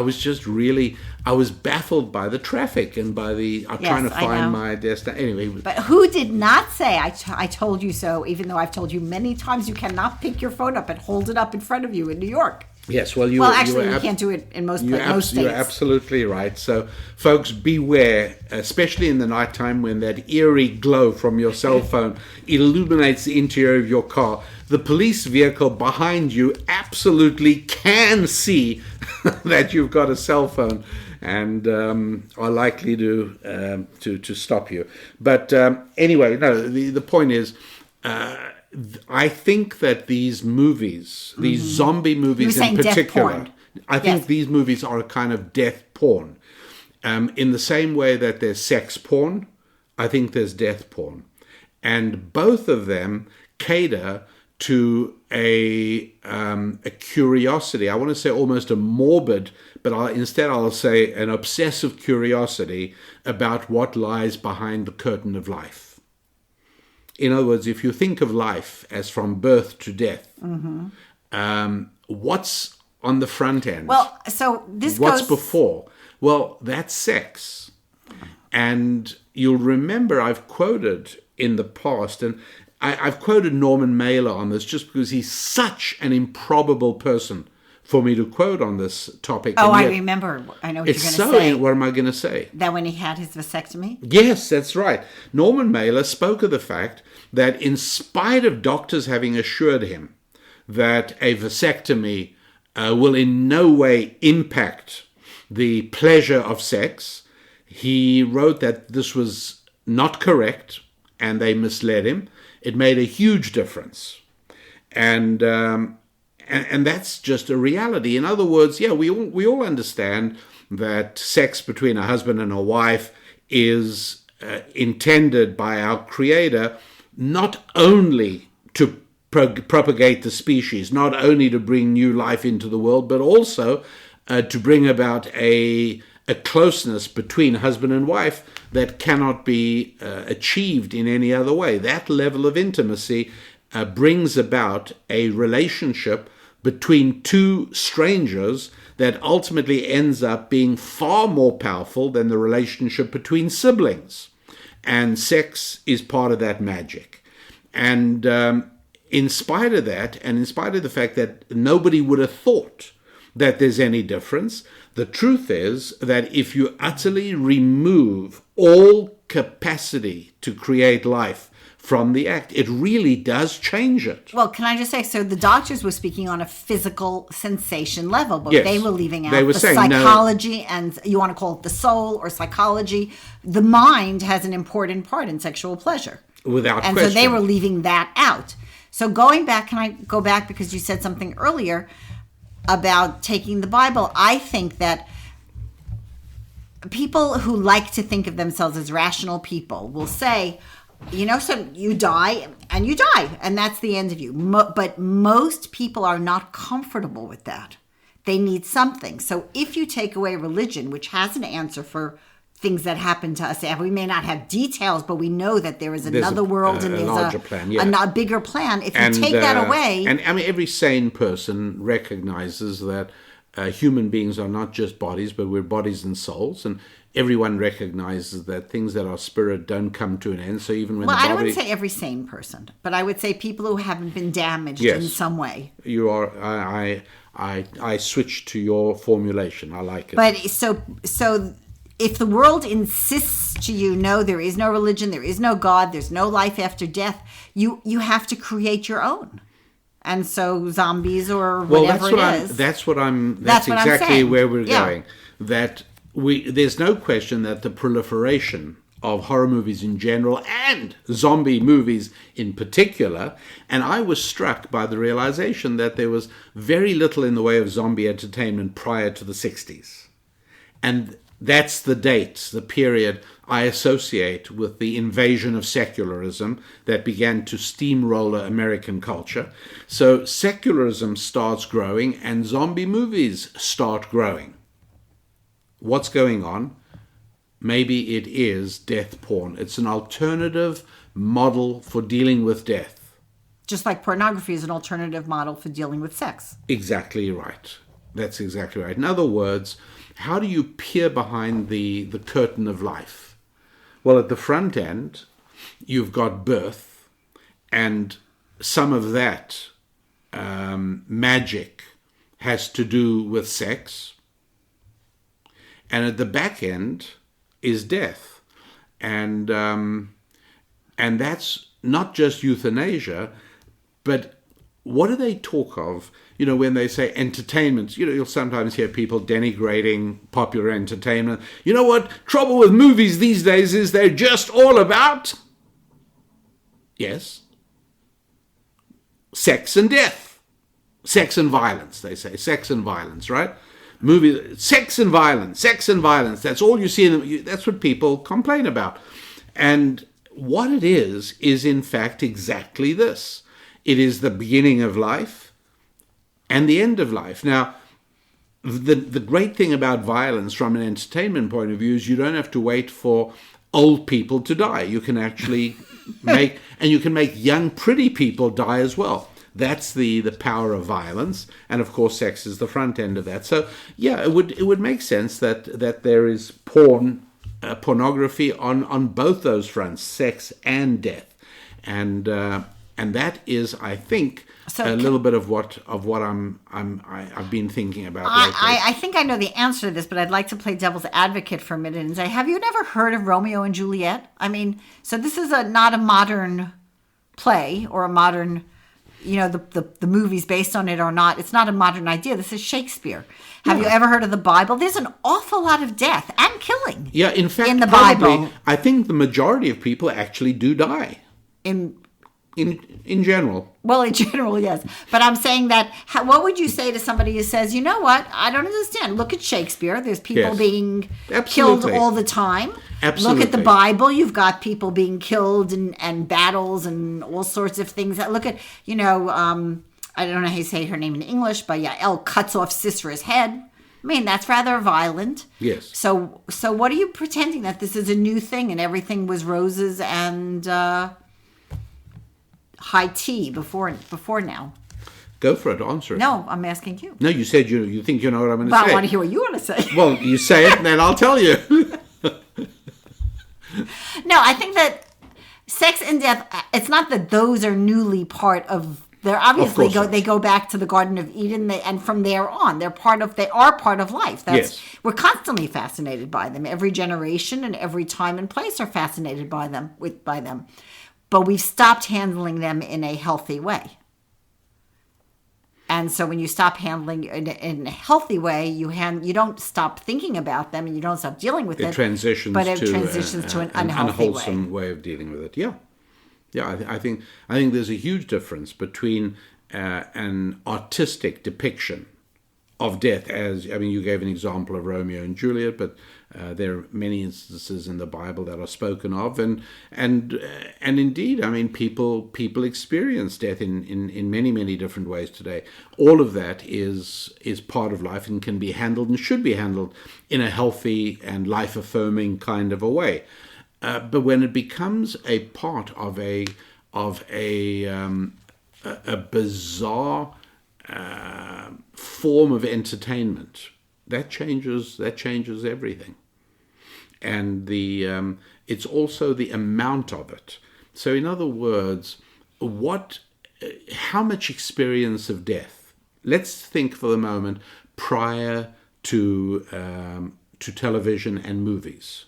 was baffled by the traffic and by trying to find my destination. Anyway. But who did not say, I told you so, even though I've told you many times you cannot pick your phone up and hold it up in front of you in New York? Yes, well, you can't do it in most states. You're absolutely right. So, folks, beware, especially in the nighttime when that eerie glow from your cell phone illuminates the interior of your car. The police vehicle behind you absolutely can see that you've got a cell phone and are likely to stop you. But anyway, no, the point is, I think that these movies, these zombie movies in particular, I think these movies are a kind of death porn. In the same way that there's sex porn, I think there's death porn. And both of them cater to a curiosity. I want to say almost a morbid, but instead I'll say an obsessive curiosity about what lies behind the curtain of life. In other words, if you think of life as from birth to death, what's on the front end? Well, so what's before? Well, that's sex. And you'll remember I've quoted in the past, and I've quoted Norman Mailer on this just because he's such an improbable person for me to quote on this topic. Oh, I remember. I know what you're going to say. What am I going to say? That when he had his vasectomy? Yes, that's right. Norman Mailer spoke of the fact that in spite of doctors having assured him that a vasectomy will in no way impact the pleasure of sex, he wrote that this was not correct and they misled him. It made a huge difference. And that's just a reality. In other words, we all understand that sex between a husband and a wife is intended by our Creator not only to propagate the species, not only to bring new life into the world, but also to bring about a closeness between husband and wife that cannot be achieved in any other way. That level of intimacy brings about a relationship between two strangers that ultimately ends up being far more powerful than the relationship between siblings. And sex is part of that magic. And in spite of that, and in spite of the fact that nobody would have thought that there's any difference, the truth is that if you utterly remove all capacity to create life from the act, it really does change it. Well, can I just say, so the doctors were speaking on a physical sensation level, but they were leaving out the psychology, and you want to call it the soul or psychology. The mind has an important part in sexual pleasure. Without question. And so they were leaving that out. So going back, can I go back because you said something earlier about taking the Bible? I think that people who like to think of themselves as rational people will say, so you die, and that's the end of you. But most people are not comfortable with that. They need something. So if you take away religion, which has an answer for things that happen to us, we may not have details, but we know that there is another world and there's larger plan, a bigger plan. If you take that away... And I mean, every sane person recognizes that human beings are not just bodies, but we're bodies and souls, and everyone recognizes that things that are spirit don't come to an end. So even when I wouldn't say every sane person, but I would say people who haven't been damaged in some way. You are. I switch to your formulation. I like it. But so if the world insists to you, no, there is no religion, there is no God, there's no life after death, you have to create your own. And so zombies or whatever that's exactly where we're going. That there's no question that the proliferation of horror movies in general and zombie movies in particular, and I was struck by the realization that there was very little in the way of zombie entertainment prior to the 60s. And That's the date, the period I associate with the invasion of secularism that began to steamroller American culture. So secularism starts growing and zombie movies start growing. What's going on? Maybe it is death porn. It's an alternative model for dealing with death. Just like pornography is an alternative model for dealing with sex. Exactly right. That's exactly right. In other words, how do you peer behind the curtain of life? Well, at the front end, you've got birth, and some of that magic has to do with sex. And at the back end is death. And that's not just euthanasia, but what do they talk of? When they say entertainment, you'll sometimes hear people denigrating popular entertainment. You know what? Trouble with movies these days is they're just all about, yes, sex and death. Sex and violence, they say. Sex and violence, right? Movies, sex and violence, sex and violence. That's all you see in them. That's what people complain about. And what it is in fact exactly this. It is the beginning of life and the end of life. Now, the great thing about violence from an entertainment point of view is you don't have to wait for old people to die. You can actually make young, pretty people die as well. That's the power of violence, and of course, sex is the front end of that. So, yeah, it would make sense that there is pornography on both those fronts, sex and death, and that is, I think, a little bit of what I've been thinking about lately. I think I know the answer to this, but I'd like to play devil's advocate for a minute and say, have you never heard of Romeo and Juliet? I mean, so this is not a modern play or a modern, the movies based on it or not. It's not a modern idea. This is Shakespeare. Have you ever heard of the Bible? There's an awful lot of death and killing. Yeah, in fact, in the probably, Bible. I think the majority of people actually do die. In general. Well, in general, yes. But I'm saying that, what would you say to somebody who says, you know what, I don't understand. Look at Shakespeare. There's people being killed all the time. Absolutely. Look at the Bible. You've got people being killed and battles and all sorts of things. Look at, I don't know how you say her name in English, but Elle cuts off Sisera's head. I mean, that's rather violent. Yes. So what are you pretending that this is a new thing and everything was roses and high tea before now? Go for it. Answer it. No, I'm asking you. No, you said you think you know what I'm going to say. say. I want to hear what you want to say. Well, you say it, and then I'll tell you. No, I think that sex and death, it's not that those are newly part of. They're obviously they go back to the Garden of Eden, and from there on, they are part of life. Yes. We're constantly fascinated by them. Every generation and every time and place are fascinated by them. But we've stopped handling them in a healthy way. And so when you stop handling in a healthy way, you don't stop thinking about them and you don't stop dealing with it. It transitions to an unhealthy unwholesome way of dealing with it. Yeah. Yeah, I think there's a huge difference between an artistic depiction of death, you gave an example of Romeo and Juliet, but there are many instances in the Bible that are spoken of, and indeed, people experience death in many different ways today. All of that is part of life and can be handled and should be handled in a healthy and life-affirming kind of a way. But when it becomes a part of a bizarre form of entertainment, that changes everything, and it's also the amount of it. So, in other words, how much experience of death? Let's think for the moment prior to television and movies.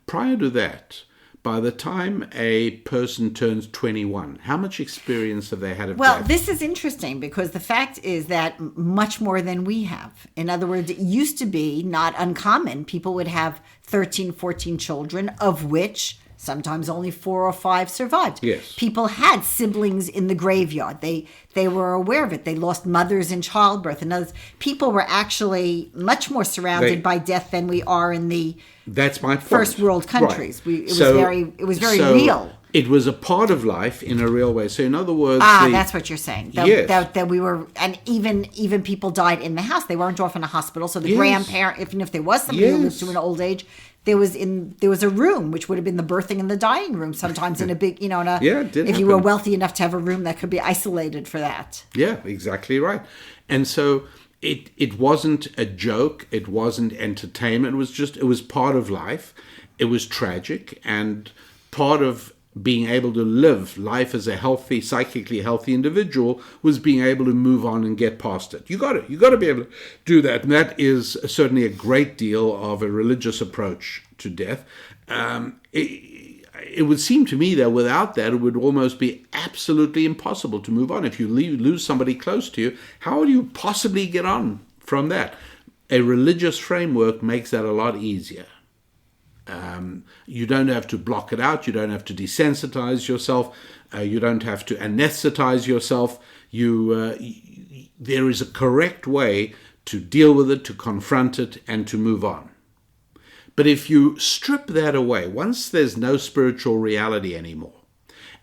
Prior to that, by the time a person turns 21, how much experience have they had of death? Well, this is interesting because the fact is that much more than we have. In other words, it used to be not uncommon. People would have 13, 14 children, of which Sometimes only 4 or 5 survived. Yes. People had siblings in the graveyard. They were aware of it. They lost mothers in childbirth, and others. People were actually much more surrounded by death than we are in the That's my point. first world countries. Right. It was very real. It was a part of life in a real way. So in other words, that's what you're saying. Yes. That we were, and even people died in the house. They weren't off in a hospital. So the grandparent, even if there was somebody who lived to an old age, there was a room which would have been the birthing and the dying room. Sometimes in a big, if you were wealthy enough to have a room that could be isolated for that. Yeah, exactly right. And so it wasn't a joke. It wasn't entertainment. It was part of life. It was tragic, and part of being able to live life as a healthy, psychically healthy individual was being able to move on and get past it. You got to be able to do that. And that is certainly a great deal of a religious approach to death. It would seem to me that without that, it would almost be absolutely impossible to move on. If you lose somebody close to you, how would you possibly get on from that? A religious framework makes that a lot easier. You don't have to block it out. You don't have to desensitize yourself. You don't have to anesthetize yourself. There is a correct way to deal with it, to confront it, and to move on. But if you strip that away, once there's no spiritual reality anymore,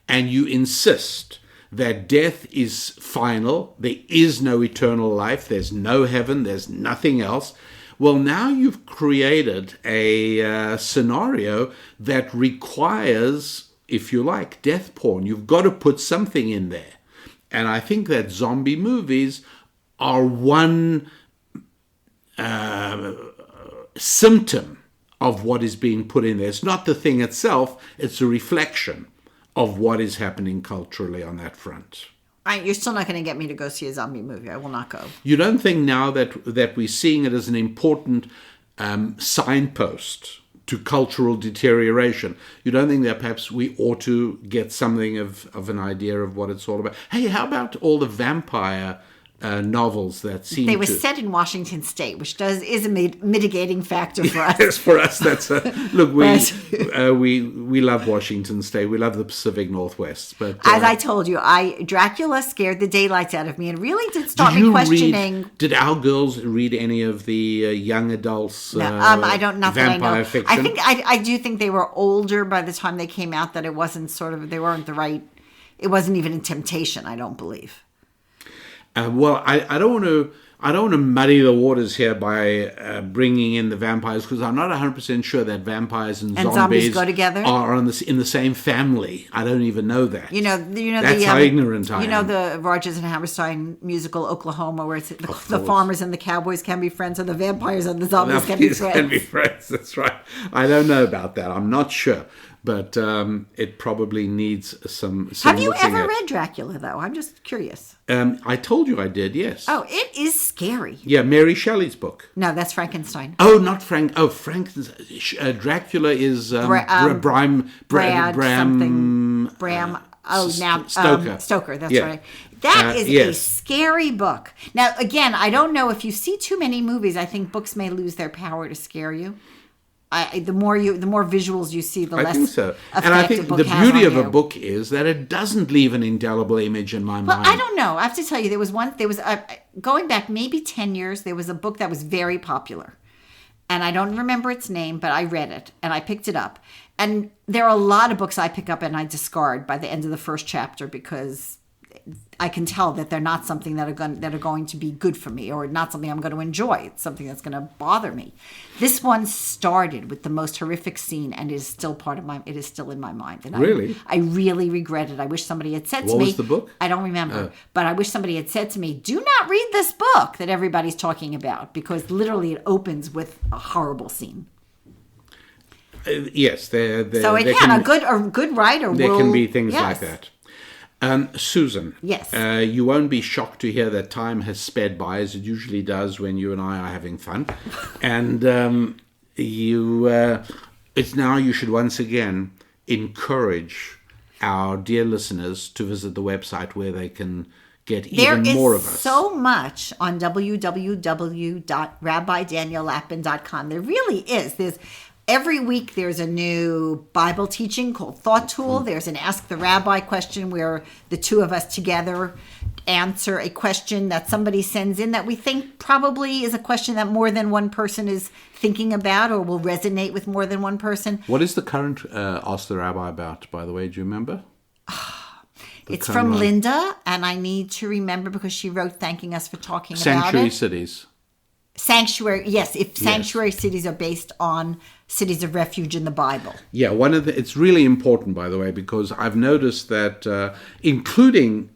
and you insist that death is final, there is no eternal life, there's no heaven, there's nothing else, well, now you've created a scenario that requires, if you like, death porn. You've got to put something in there. And I think that zombie movies are one symptom of what is being put in there. It's not the thing itself, it's a reflection of what is happening culturally on that front. You're still not going to get me to go see a zombie movie. I will not go. You don't think now that we're seeing it as an important signpost to cultural deterioration, you don't think that perhaps we ought to get something of an idea of what it's all about? Hey, how about all the vampire novels that seem they were set in Washington State, which is a mitigating factor for us. Yes, for us, that's look. We love Washington State. We love the Pacific Northwest. But as I told you, Dracula scared the daylights out of me, and really did start me questioning. Did our girls read any of the young adults? No, I don't. Not that I know. Fiction? I do think they were older by the time they came out. That it wasn't they weren't the right. It wasn't even in temptation. I don't believe. Well, I don't want to muddy the waters here by bringing in the vampires, because I'm not 100% sure that vampires and zombies go together, are in the same family. I don't even know that. That's how ignorant I am. You know the Rodgers and Hammerstein musical Oklahoma, where it's the farmers and the cowboys can be friends, and the vampires and the zombies can be friends. That's right. I don't know about that. I'm not sure. But it probably needs some Have you ever read Dracula, though? I'm just curious. I told you I did, yes. Oh, it is scary. Yeah, Mary Shelley's book. No, that's Frankenstein. Oh, not Frank. Oh, Dracula is Bram. Stoker. That's right. That is a scary book. Now, again, I don't know if you see too many movies. I think books may lose their power to scare you. The more visuals you see, the less. I think so. And I think the beauty of a book is that it doesn't leave an indelible image in my mind. Well, I don't know. I have to tell you, going back maybe 10 years, there was a book that was very popular. And I don't remember its name, but I read it and I picked it up. And there are a lot of books I pick up and I discard by the end of the first chapter, because I can tell that they're not something that are going to be good for me, or not something I'm going to enjoy. It's something that's going to bother me. This one started with the most horrific scene and is still it is still in my mind. And really? I really regret it. I wish somebody had said to me. What was the book? I don't remember. But I wish somebody had said to me, do not read this book that everybody's talking about, because literally it opens with a horrible scene. Yes. A good writer will... There can be things like that. Susan, yes. You won't be shocked to hear that time has sped by, as it usually does when you and I are having fun. And it's now you should once again encourage our dear listeners to visit the website where they can get even more of us. There is so much on www.rabbidaniellapin.com. There really is. Every week there's a new Bible teaching called Thought Tool. There's an Ask the Rabbi question where the two of us together answer a question that somebody sends in that we think probably is a question that more than one person is thinking about or will resonate with more than one person. What is the current Ask the Rabbi about, by the way? Do you remember? It's from Linda, and I need to remember because she wrote thanking us for talking about it. Sanctuary cities. Sanctuary, yes, if sanctuary cities are based on cities of refuge in the Bible. Yeah, it's really important, by the way, because I've noticed that, including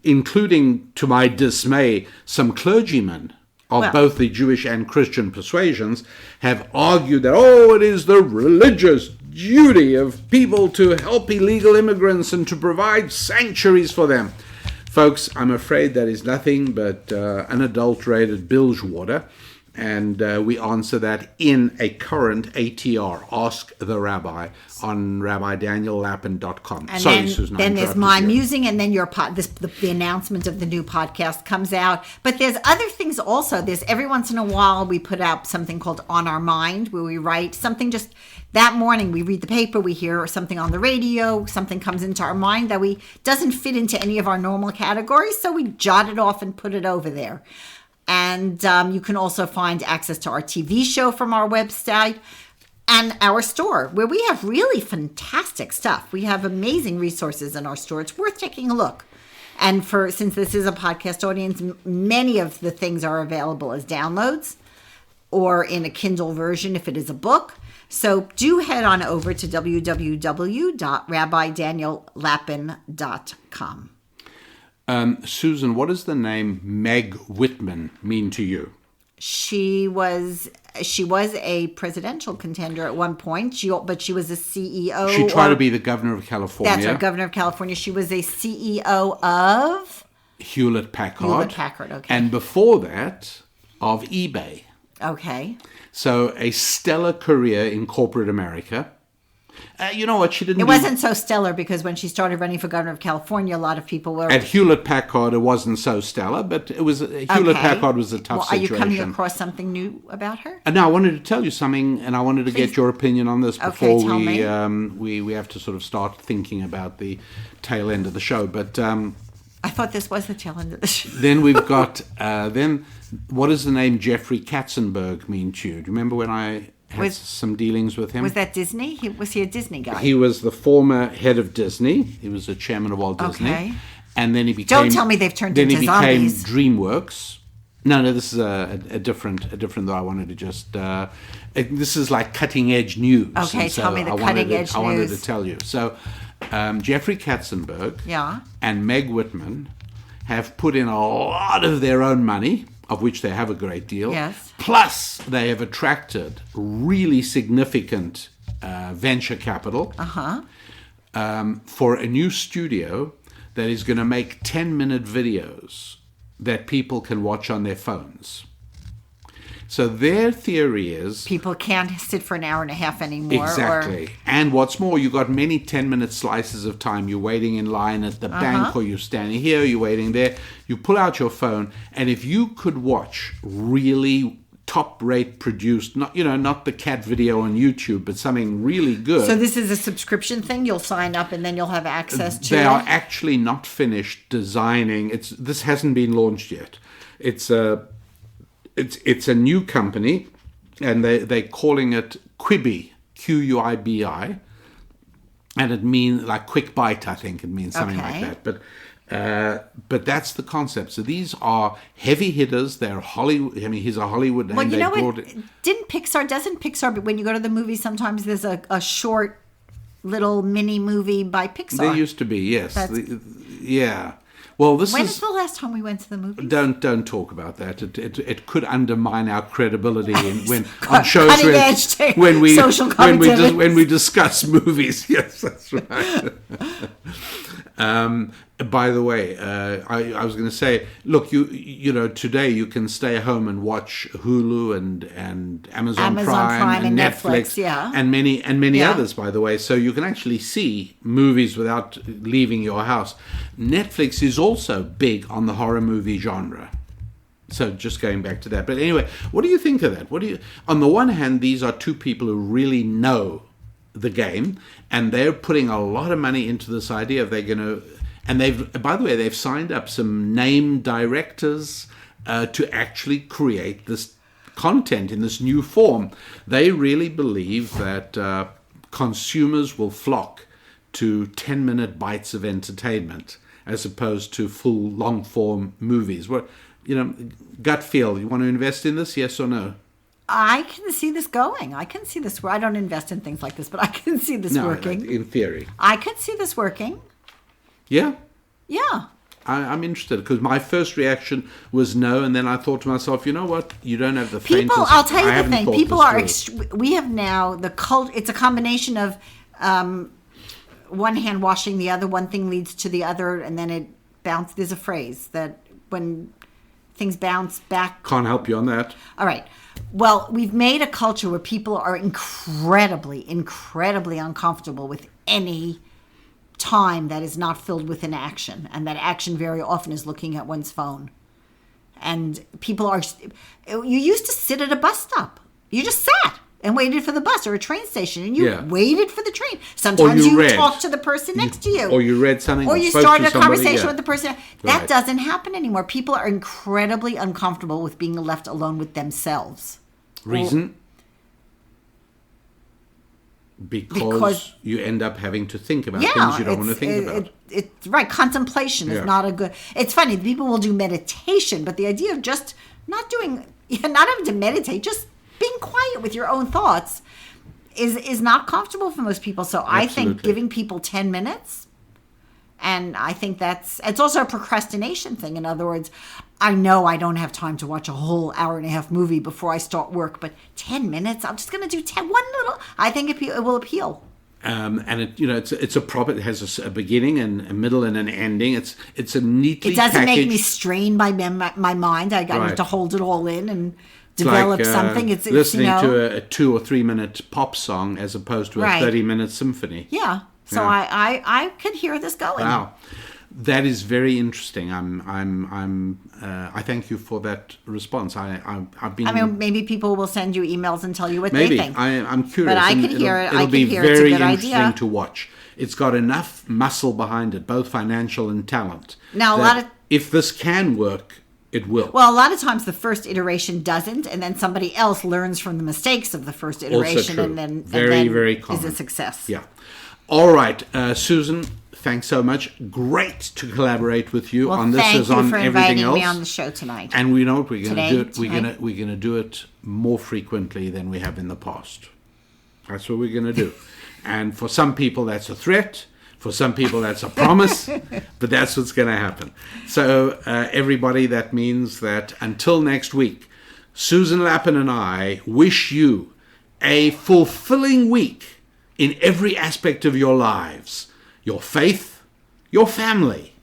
to my dismay, some clergymen of both the Jewish and Christian persuasions have argued that, it is the religious duty of people to help illegal immigrants and to provide sanctuaries for them. Folks, I'm afraid that is nothing but unadulterated bilge water. And we answer that in a current ATR, Ask the Rabbi, on RabbiDanielLapin.com. And Sorry, Susan. Then there's my musing, and then the announcement of the new podcast comes out. But there's other things also. There's every once in a while we put out something called On Our Mind, where we write something just that morning. We read the paper, we hear something on the radio, something comes into our mind that doesn't fit into any of our normal categories, so we jot it off and put it over there. And you can also find access to our TV show from our website and our store, where we have really fantastic stuff. We have amazing resources in our store. It's worth taking a look. And since this is a podcast audience, many of the things are available as downloads or in a Kindle version if it is a book. So do head on over to www.RabbiDanielLapin.com. Susan, what does the name Meg Whitman mean to you? She was a presidential contender at one point, but she was a CEO. She tried to be the governor of California. That's right, governor of California. She was a CEO of Hewlett-Packard. Okay. And before that, of eBay. Okay. So a stellar career in corporate America. You know what? She didn't. It wasn't so stellar because when she started running for governor of California, a lot of people were at Hewlett-Packard. It wasn't so stellar, but it was Hewlett-Packard was a tough situation. Are you coming across something new about her? No, I wanted to tell you something, and I wanted to get your opinion on this before we have to sort of start thinking about the tail end of the show. But I thought this was the tail end of the show. Then we've got what does the name Jeffrey Katzenberg mean to you? Do you remember when I had some dealings with him? Was that Disney? Was he a Disney guy? He was the former head of Disney. He was the chairman of Walt Disney. Okay. And then he became... Don't tell me they've turned into zombies. Then he became DreamWorks. No, this is a different that I wanted to just... this is like cutting edge news. Okay, tell me the cutting edge news. I wanted to tell you. So, Jeffrey Katzenberg and Meg Whitman have put in a lot of their own money, of which they have a great deal. Yes. Plus, they have attracted really significant venture capital for a new studio that is going to make 10-minute videos that people can watch on their phones. So their theory is... people can't sit for an hour and a half anymore. Exactly. And what's more, you've got many 10-minute slices of time. You're waiting in line at the bank, or you're standing here, you're waiting there. You pull out your phone, and if you could watch really top-rate produced, not the cat video on YouTube, but something really good. So this is a subscription thing? You'll sign up and then you'll have access to They are actually not finished designing. This hasn't been launched yet. It's a new company, and they're calling it Quibi, Q-U-I-B-I, and it means like quick bite. I think it means something like that. But that's the concept. So these are heavy hitters. They're Hollywood. I mean, he's a Hollywood name. Well, you know what? Doesn't Pixar? But when you go to the movies, sometimes there's a short little mini movie by Pixar. There used to be, yes. Yeah. Well, when is the last time we went to the movies? Don't talk about that. It could undermine our credibility when on shows when we discuss movies. Yes, that's right. By the way, I was going to say, look, you know, today you can stay home and watch Hulu and Amazon Prime and Netflix, and many others, by the way. So you can actually see movies without leaving your house. Netflix is also big on the horror movie genre. So just going back to that. But anyway, what do you think of that? On the one hand, these are two people who really know the game, and they're putting a lot of money into this idea of they're going to, and by the way, they've signed up some named directors to actually create this content in this new form. They really believe that consumers will flock to 10-minute bites of entertainment as opposed to full long-form movies. Gut feel, you want to invest in this, yes or no? I can see this going. I can see this. I don't invest in things like this, but I can see this working. In theory. I could see this working. Yeah? Yeah. I'm interested, because my first reaction was no, and then I thought to myself, you know what? You don't have the faintest... I'll tell you the thing. People are... we have now the cult... It's a combination of one hand washing the other, one thing leads to the other, and then it bounces. There's a phrase that when things bounce back... Can't help you on that. All right. Well, we've made a culture where people are incredibly, incredibly uncomfortable with any time that is not filled with an action, and that action very often is looking at one's phone. And people are... You used to sit at a bus stop. You just sat and waited for the bus, or a train station, and you waited for the train. Sometimes you talked to the person next to you. Or you read something. Or you started a conversation with the person. That doesn't happen anymore. People are incredibly uncomfortable with being left alone with themselves. Reason? Because you end up having to think about things you don't want to think about. It's right. Contemplation is not a good... It's funny. People will do meditation, but the idea of just not having to meditate, just being quiet with your own thoughts is not comfortable for most people. So I think giving people 10 minutes, and I think it's also a procrastination thing. In other words, I know I don't have time to watch a whole hour-and-a-half movie before I start work, but 10 minutes, I'm just going to do one little. I think it will appeal. And it's a prop. It has a beginning and a middle and an ending. It's a neatly. It doesn't packaged... make me strain my mind. I need to hold it all in and develop something. It's listening to a 2 or 3 minute pop song as opposed to a 30-minute symphony. Yeah. So I could hear this going. Wow. That is very interesting. I thank you for that response. I've been. I mean, maybe people will send you emails and tell you what they think. I'm curious. But I could hear it. It'll be very very interesting idea. To watch. It's got enough muscle behind it, both financial and talent. Now, if this can work, it will. Well, a lot of times the first iteration doesn't, and then somebody else learns from the mistakes of the first iteration, also true. And then very common. Is a success. Yeah. All right, Susan. Thanks so much. Great to collaborate with you on this as on everything else. Thank you for inviting me on the show tonight. And we know what we're going to do. We're going to do it more frequently than we have in the past. That's what we're going to do. And for some people, that's a threat. For some people, that's a promise. But that's what's going to happen. So, everybody, that means that until next week, Susan Lapin and I wish you a fulfilling week in every aspect of your lives. Your faith, your family,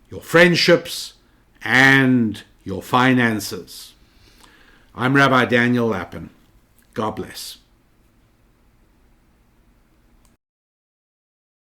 your friendships, and your finances. I'm Rabbi Daniel Lapin. God bless.